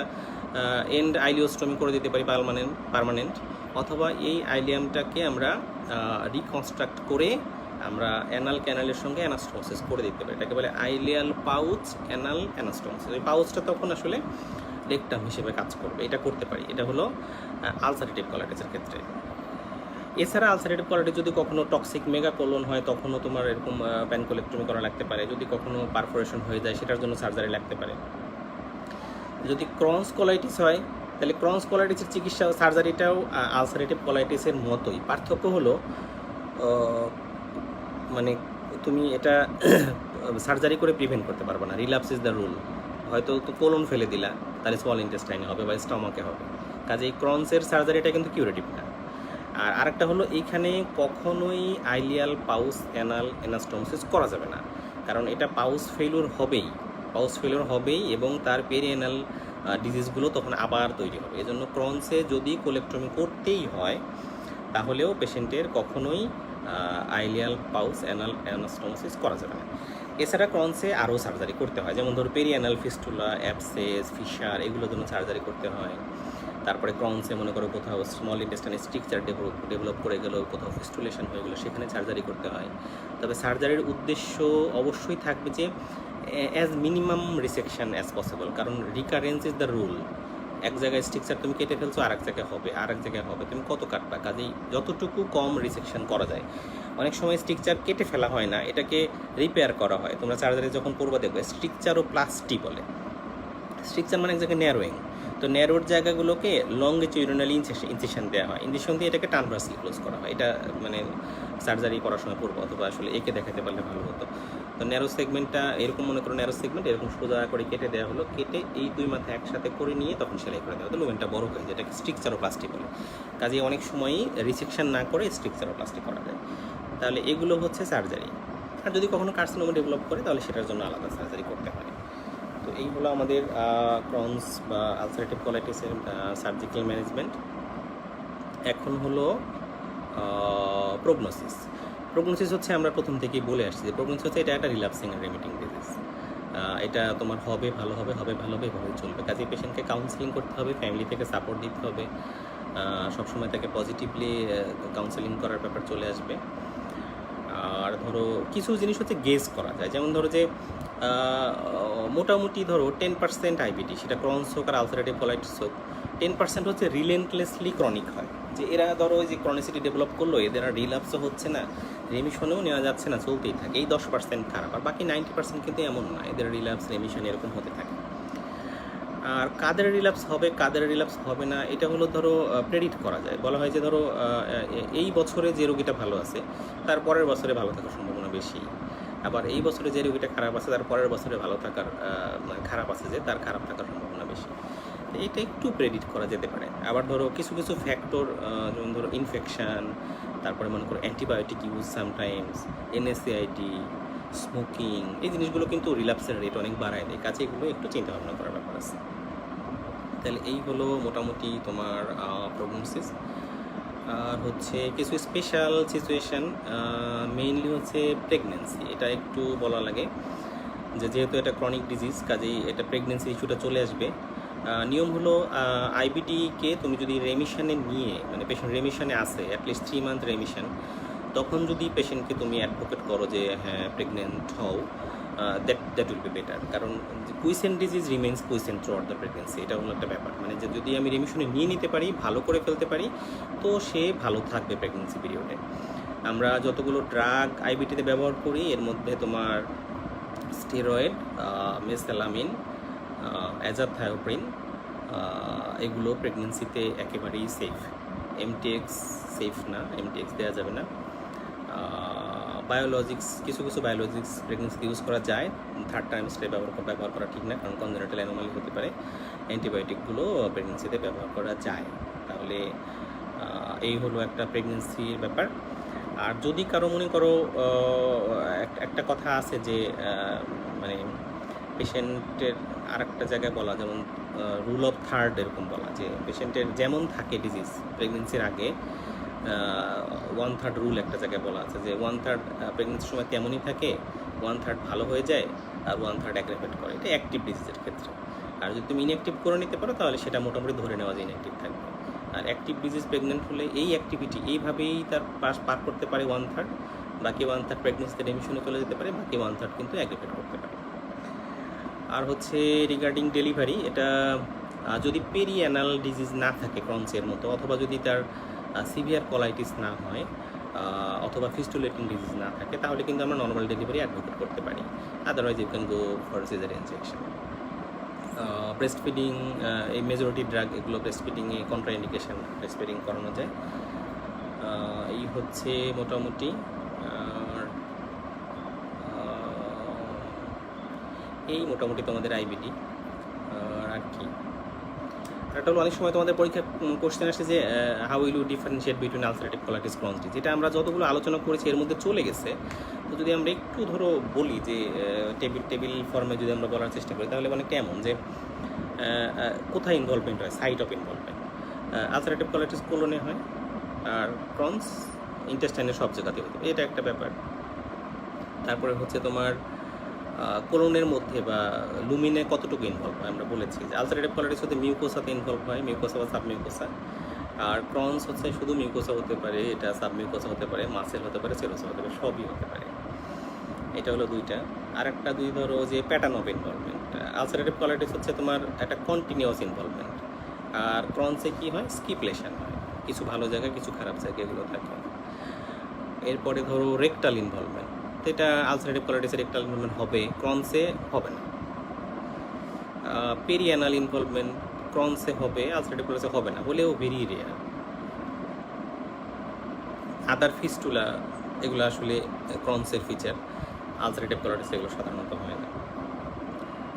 এন্ড আইলিওস্টমি করে দিতে পারি পার্মানেন্ট, অথবা এই আইলিয়ামটাকে আমরা রিকনস্ট্রাক্ট করে আমরা অ্যানাল ক্যানালের সঙ্গে অ্যানাস্টোমোসিস করে দিতে পারি, এটাকে বলে আইলিয়াল পাউচ অ্যানাল অ্যানাস্টোমোসিস। এই পাউচটা তখন আসলে রেকটাম হিসেবে কাজ করবে, এটা করতে পারি। এটা হলো আলসারেটিভ কোলাইটিসের ক্ষেত্রে। এছাড়া আলসারেটিভ কোলাইটিস যদি কখনো টক্সিক মেগাকোলন হয়, তখনও তোমার এরকম প্যানকোলেক্টমি করা লাগতে পারে। যদি কখনো পারফোরেশন হয়ে যায়, সেটার জন্য সার্জারি লাগতে পারে। যদি ক্রনস কোলাইটিস হয়, তাহলে ক্রনস কোলাইটিসের চিকিৎসা সার্জারিটাও আলসারেটিভ কোলাইটিসের মতোই। পার্থক্য হলো মানে তুমি এটা সার্জারি করে প্রিভেন্ট করতে পারবে না, রিল্যাপস ইজ দ্য রুল। হয়তো তো কোলন ফেলে দিলা, তাহলে স্মল ইন্টেস্টাইনে হবে বা স্টমাকে হবে, কাজে এই ক্রনসের সার্জারিটা কিন্তু কিউরেটিভ না। আর আরেকটা হলো এইখানে কখনোই আইলিয়াল পাউস অ্যানাল অ্যানাস্টোমোসিস করা যাবে না, কারণ এটা পাউস ফেলিওর হবেই এবং তার পেরিয়ানাল ডিজিজগুলো তখন আবার তৈরি হবে। এজন্য ক্রনসে যদি কোলেক্টমি করতেই হয়, তাহলেও পেশেন্টের কখনোই আইলিয়াল পাউস অ্যানাল অ্যানাস্টোমোসিস করা যাবে না। এছাড়া ক্রনসে আরও সার্জারি করতে হয়, যেমন ধরো পেরিয়ানাল ফিস্টুলা, অ্যাবসেস, ফিশার, এগুলোর জন্য সার্জারি করতে হয়। তারপরে ক্রনসে মনে করো কোথাও স্মল ইন্টেস্টাইনে স্ট্রিকচার ডেভেলপ করে গেল, কোথাও ফিস্টুলেশন হয়ে গেলো, সেখানে সার্জারি করতে হয়। তবে সার্জারির উদ্দেশ্য অবশ্যই থাকবে যে as minimum resection as possible, কারণ রিকারেন্স ইজ দ্য রুল। এক জায়গায় স্ট্রিকচার তুমি কেটে ফেলছো, আরেক জায়গায় হবে, তুমি কত কাটবা? কাজেই যতটুকু কম রিসেকশন করা যায়। অনেক সময় স্ট্রিকচার কেটে ফেলা হয় না, এটাকে রিপেয়ার করা হয়। তোমরা সার্জারি যখন করবা দেখবে স্ট্রিকচার ও প্লাস্টি বলে, স্ট্রিকচার মানে এক জায়গায় ন্যারোয়িং, তো ন্যারোর জায়গাগুলোকে লংগিটিউডিনালি ইনসেশন দেওয়া হয়, ইনজেকশন দিয়ে এটাকে ট্রান্সভার্সলি ক্লোজ করা হয়। এটা মানে সার্জারি করার সময় পড়বো, অথবা আসলে একে দেখাতে পারলে ভালো হতো। তো ন্যারো সেগমেন্টটা এরকম মনে করো, ন্যারো সেগমেন্ট এরকম সোজা করে কেটে দেওয়া হলো, কেটে এই দুই মাথা একসাথে করে নিয়ে তখন সেলাই করে দেওয়া হতো, লুমেনটা বড় হয়ে, যেটাকে স্ট্রিকচারোপ্লাস্টি বলে। কাজে অনেক সময়ই রিসেকশন না করে স্ট্রিকচারোপ্লাস্টি করা যায়। তাহলে এগুলো হচ্ছে সার্জারি। আর যদি কখনো কার্সিনোমা ডেভেলপ করে তাহলে সেটার জন্য আলাদা সার্জারি করতে হয়। তো এই হলো আমাদের ক্রনস বা আলসারেটিভ কোলাইটিসের সার্জিক্যাল ম্যানেজমেন্ট। এখন হলো প্রগনোসিস। প্রগনোসিস হচ্ছে আমরা প্রথম থেকেই বলে আসছি যে প্রগনোসিস হচ্ছে এটা একটা রিল্যাপসিং অ্যান্ড রেমিটিং ডিজিজ। এটা তোমার হবে ভালো হবে, হবে ভালো হবে, এভাবে চলবে। কাজে পেশেন্টকে কাউন্সেলিং করতে হবে, ফ্যামিলি থেকে সাপোর্ট দিতে হবে, সবসময় তাকে পজিটিভলি কাউন্সেলিং করার ব্যাপার চলে আসবে। আর ধরো কিছু জিনিস হচ্ছে গেস করা যায়, যেমন ধরো যে মোটামুটি ধরো 10% আইবিডি, সেটা ক্রনস হোক আর আলসারেটিভ কোলাইটিস হোক, 10% হচ্ছে রিলেন্টলেসলি ক্রনিক হয়, যে এরা ধরো ওই যে ক্রনিসিটি ডেভেলপ করলো, এদের আর রিল্যাপসও হচ্ছে না, রেমিশনেও নেওয়া যাচ্ছে না, চলতেই থাকে। এই 10% খারাপ, আর বাকি 90% কিন্তু এমন না, এদের রিল্যাপস রেমিশন এরকম হতে থাকে। আর কাদের রিল্যাপস হবে কাদের রিল্যাপস হবে না, এটা হলো ধরো প্রেডিক্ট করা যায়। বলা হয় যে ধরো এই বছরে যে রোগীটা ভালো আছে তার পরের বছরে ভালো থাকার সম্ভাবনা বেশি, আবার এই বছরে যে রোগীটা খারাপ আছে তার পরের বছরে ভালো থাকার খারাপ আছে যে তার খারাপ থাকার সম্ভাবনা বেশি। এটা একটু প্রেডিক্ট করা যেতে পারে। আবার ধরো কিছু কিছু ফ্যাক্টর, যেমন ধরো ইনফেকশান, তারপরে মনে করো অ্যান্টিবায়োটিক ইউজ সামটাইমস, এনএসএআইটি, স্মোকিং, এই জিনিসগুলো কিন্তু রিল্যাপসের রেট অনেক বাড়ায় দেয়। কাছে এগুলো একটু চিন্তা ভাবনা করার ব্যাপার আছে। তাহলে এই হলো মোটামুটি তোমার প্রগনোসিস। আর হচ্ছে কিছু স্পেশাল সিচুয়েশান, মেইনলি হচ্ছে প্রেগনেন্সি, এটা একটু বলা লাগে যে যেহেতু এটা ক্রনিক ডিজিজ, কাজেই এটা প্রেগনেন্সি ইস্যুটা চলে আসবে। নিয়ম হলো আইবিডিকে তুমি যদি রেমিশনে নিয়ে, মানে পেশেন্ট রেমিশনে আসে, অ্যাটলিস্ট 3 মান্থ রেমিশন, তখন যদি পেশেন্টকে তুমি অ্যাডভোকেট করো যে হ্যাঁ প্রেগনেন্ট হও, দ্যাট উইল বি বেটার। কারণ quiescent disease remains quiescent throughout the pregnancy, এটা হলো একটা ব্যাপার। মানে যে যদি আমি রেমিশনে নিয়ে নিতে পারি, ভালো করে ফেলতে পারি, তো সে ভালো থাকবে প্রেগনেন্সি পিরিয়ডে। আমরা যতগুলো ড্রাগ আইবিটিতে ব্যবহার করি এর মধ্যে তোমার স্টেরয়েড, মেসেলামিন, অ্যাজাথায়োপ্রিন, এগুলো প্রেগনেন্সিতে একেবারেই সেফ। এমটিএক্স সেফ না, এমটিএক্স দেওয়া যাবে না। বায়োলজিক্স, কিছু কিছু বায়োলজিক্স প্রেগনেন্সিতে ইউজ করা যায়, থার্ড ট্রাইমেস্টারে ব্যবহার করা ঠিক না, কারণ কনজেনিটাল অ্যানোমালি হতে পারে। অ্যান্টিবায়োটিকগুলো প্রেগনেন্সিতে ব্যবহার করা যায়। তাহলে এই হলো একটা প্রেগনেন্সির ব্যাপার। আর যদি কারো মনে করো একটা কথা আছে যে মানে পেশেন্টের আর একটা জায়গায় বলা, যেমন রুল অফ থার্ড এরকম বলা, যে পেশেন্টের যেমন থাকে ডিজিজ প্রেগনেন্সির আগে, 1/3 রুল একটা জায়গায় বলা আছে, যে 1/3 প্রেগনেন্সির সময় তেমনই থাকে, 1/3 ভালো হয়ে যায়, আর 1/3 অ্যাগ্রাভেট করে। এটা অ্যাক্টিভ ডিজিজের ক্ষেত্রে। আর যদি তুমি ইনঅ্যাক্টিভ করে নিতে পারো তাহলে সেটা মোটামুটি ধরে নেওয়া যায় ইনঅ্যাক্টিভ থাকবে। আর অ্যাক্টিভ ডিজিজ প্রেগনেন্ট হলে এই অ্যাক্টিভিটি এইভাবেই তার পার করতে পারে 1/3, বাকি 1/3 প্রেগনেন্সিতে রেমিশনে চলে যেতে পারে, বাকি 1/3 কিন্তু অ্যাগ্রাভেট করতে পারে। আর হচ্ছে রিগার্ডিং ডেলিভারি, এটা যদি পেরিঅ্যানাল ডিজিজ না থাকে ক্রনসের মতো, অথবা যদি তার সিভিয়ার কোলাইটিস না হয়, অথবা ফিস্টুলেটিং ডিজিজ না থাকে, তাহলে কিন্তু আমরা নর্মাল ডেলিভারি অ্যাডভোকেট করতে পারি। Otherwise you can go for caesarean section. Breast feeding, এই মেজরিটি ড্রাগ এগুলো ব্রেস্ট ফিডিংয়ে কন্ট্রা ইন্ডিকেশন, ব্রেস্ট ফিডিং করানো যায়। এই হচ্ছে মোটামুটি। আর এই মোটামুটি তোমাদের আইবিডি। আর কি, এটা হলো অনেক সময় তোমাদের পরীক্ষা কোশ্চেন আসে যে how will you differentiate between ulcerative colitis Crohn's disease. যেটা আমরা যতগুলো আলোচনা করেছি এর মধ্যে চলে গেছে। তো যদি আমরা একটু ধরো বলি যে টেবিল ফর্মে যদি আমরা বলার চেষ্টা করি, তাহলে মানে কেমন যে কোথায় ইনভলভমেন্ট হয়, site of involvement. Ulcerative colitis কোলনে হয়, আর ক্রনস ইন্টেস্টাইনের সব জায়গাতে হতে পারে, এটা একটা ব্যাপার। তারপরে হচ্ছে তোমার কোলনের মধ্যে বা লুমিনে কতটুকু ইনভলভ হয়, আমরা বলেছি যে আলসারেটিভ কোলাইটিস হতে মিউকোসাতে ইনভলভ হয়, মিউকোসা বা সাবমিউকোসা। আর ক্রনস হচ্ছে শুধু মিউকোসা হতে পারে, এটা সাবমিউকোসা হতে পারে, মাসেল হতে পারে, সেরোসা হতে পারে, সবই হতে পারে। এটা হলো দুইটা। আর একটা দুই ধরো যে pattern of involvement. Ulcerative colitis হচ্ছে তোমার একটা কন্টিনিউয়াস ইনভলভমেন্ট, আর ক্রনসে কী হয়, স্কিপলেশন হয়, কিছু ভালো জায়গায় কিছু খারাপ জায়গায় এগুলো থাকে। এরপরে ধরো রেকটাল ইনভলভমেন্ট, এটা আলসারেটিভ কোলাইটিসের রেকটাল ইনভলভমেন্ট হবে, ক্রনসে হবে না। পেরিয়ানাল ইনভলভমেন্ট ক্রনসে হবে, আলসারেটিভ কোলাইটিসে হবে না, হলেও ভেরি রেয়ার। আদার ফিস্টুলা এগুলো আসলে ক্রনসের ফিচার, আলসারেটিভ কোলাইটিস এগুলো সাধারণত হয় না।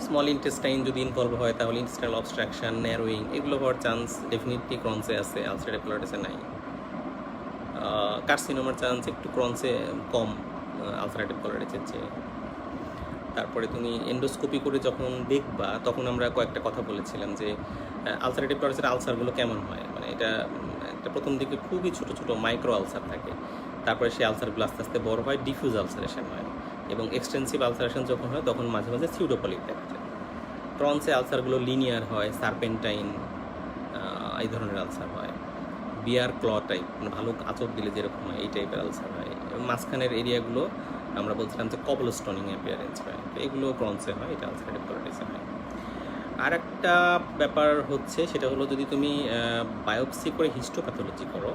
স্মল ইন্টেস্টাইন যদি ইনভলভ হয় তাহলে ইন্টেস্টাইনাল অবস্ট্রাকশন, ন্যারোয়িং এগুলো হওয়ার চান্স ডেফিনেটলি ক্রনসে আছে, আলসারেটিভ কোলাইটিসে নাই। কার্সিনোমার চান্স একটু ক্রনসে কম আলসারেটিভ কোলাইটিসের চেয়ে। তারপরে তুমি এন্ডোস্কোপি করে যখন দেখবা তখন আমরা কয়েকটা কথা বলেছিলাম যে আলসারেটিভ কোলাইটিসের আলসারগুলো কেমন হয়, মানে এটা একটা প্রথম দিকে খুবই ছোট ছোট মাইক্রো আলসার থাকে, তারপরে সেই আলসারগুলো আস্তে আস্তে বড় হয়, ডিফিউজ আলসারেশন হয়, এবং এক্সটেন্সিভ আলসারেশন যখন হয় তখন মাঝে মাঝে সিউডোপলিপ দেখা যায়। ক্রনসে আলসারগুলো লিনিয়ার হয়, সার্পেন্টাইন এই ধরনের আলসার হয়, বিয়ার ক্ল টাইপ, মানে ভালো আচর দিলে যেরকম হয় এই টাইপের আলসার হয়, এবং মাঝখানের এরিয়াগুলো আমরা বলছিলাম যে কবলস্টোনিং অ্যাপিয়ারেন্স হয়, তো এগুলো ক্রনসে হয়, এটা আলসারেটিভ কোলাইটিসে হয়। আর একটা ব্যাপার হচ্ছে সেটা হলো যদি তুমি বায়োপসি করে হিস্টোপ্যাথোলজি করো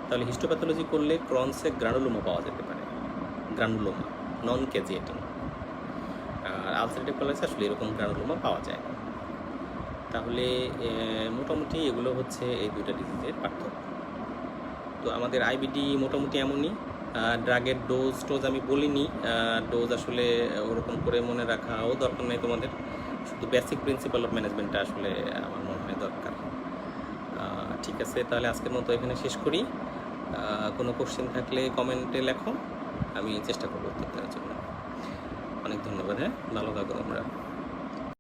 তাহলে হিস্টোপ্যাথোলজি করলে ক্রনসে গ্রানুলোমা পাওয়া যেতে পারে, গ্রানুলোমা নন ক্যাজিয়েটিং। আর আলসারেটিভ কোলাইটিসে আসলে এরকম গ্রানুলোমা পাওয়া যায় না। তাহলে মোটামুটি এগুলো হচ্ছে এই দুইটা ডিজিজের পার্থক্য। তো আমাদের আইবিডি মোটামুটি এমনই। ড্রাগের টোজ আমি বলিনি, ডোজ আসলে ওরকম করে মনে রাখাও দরকার নেই তোমাদের, শুধু বেসিক প্রিন্সিপাল অফ ম্যানেজমেন্টটা আসলে আমার মনে হয় দরকার। ঠিক আছে, তাহলে আজকের মতো এখানে শেষ করি। কোনো কোশ্চেন থাকলে কমেন্টে লেখো, আমি চেষ্টা করবো উত্তর দেওয়ার জন্য। অনেক ধন্যবাদ। হ্যাঁ, ভালো থাকো তোমরা।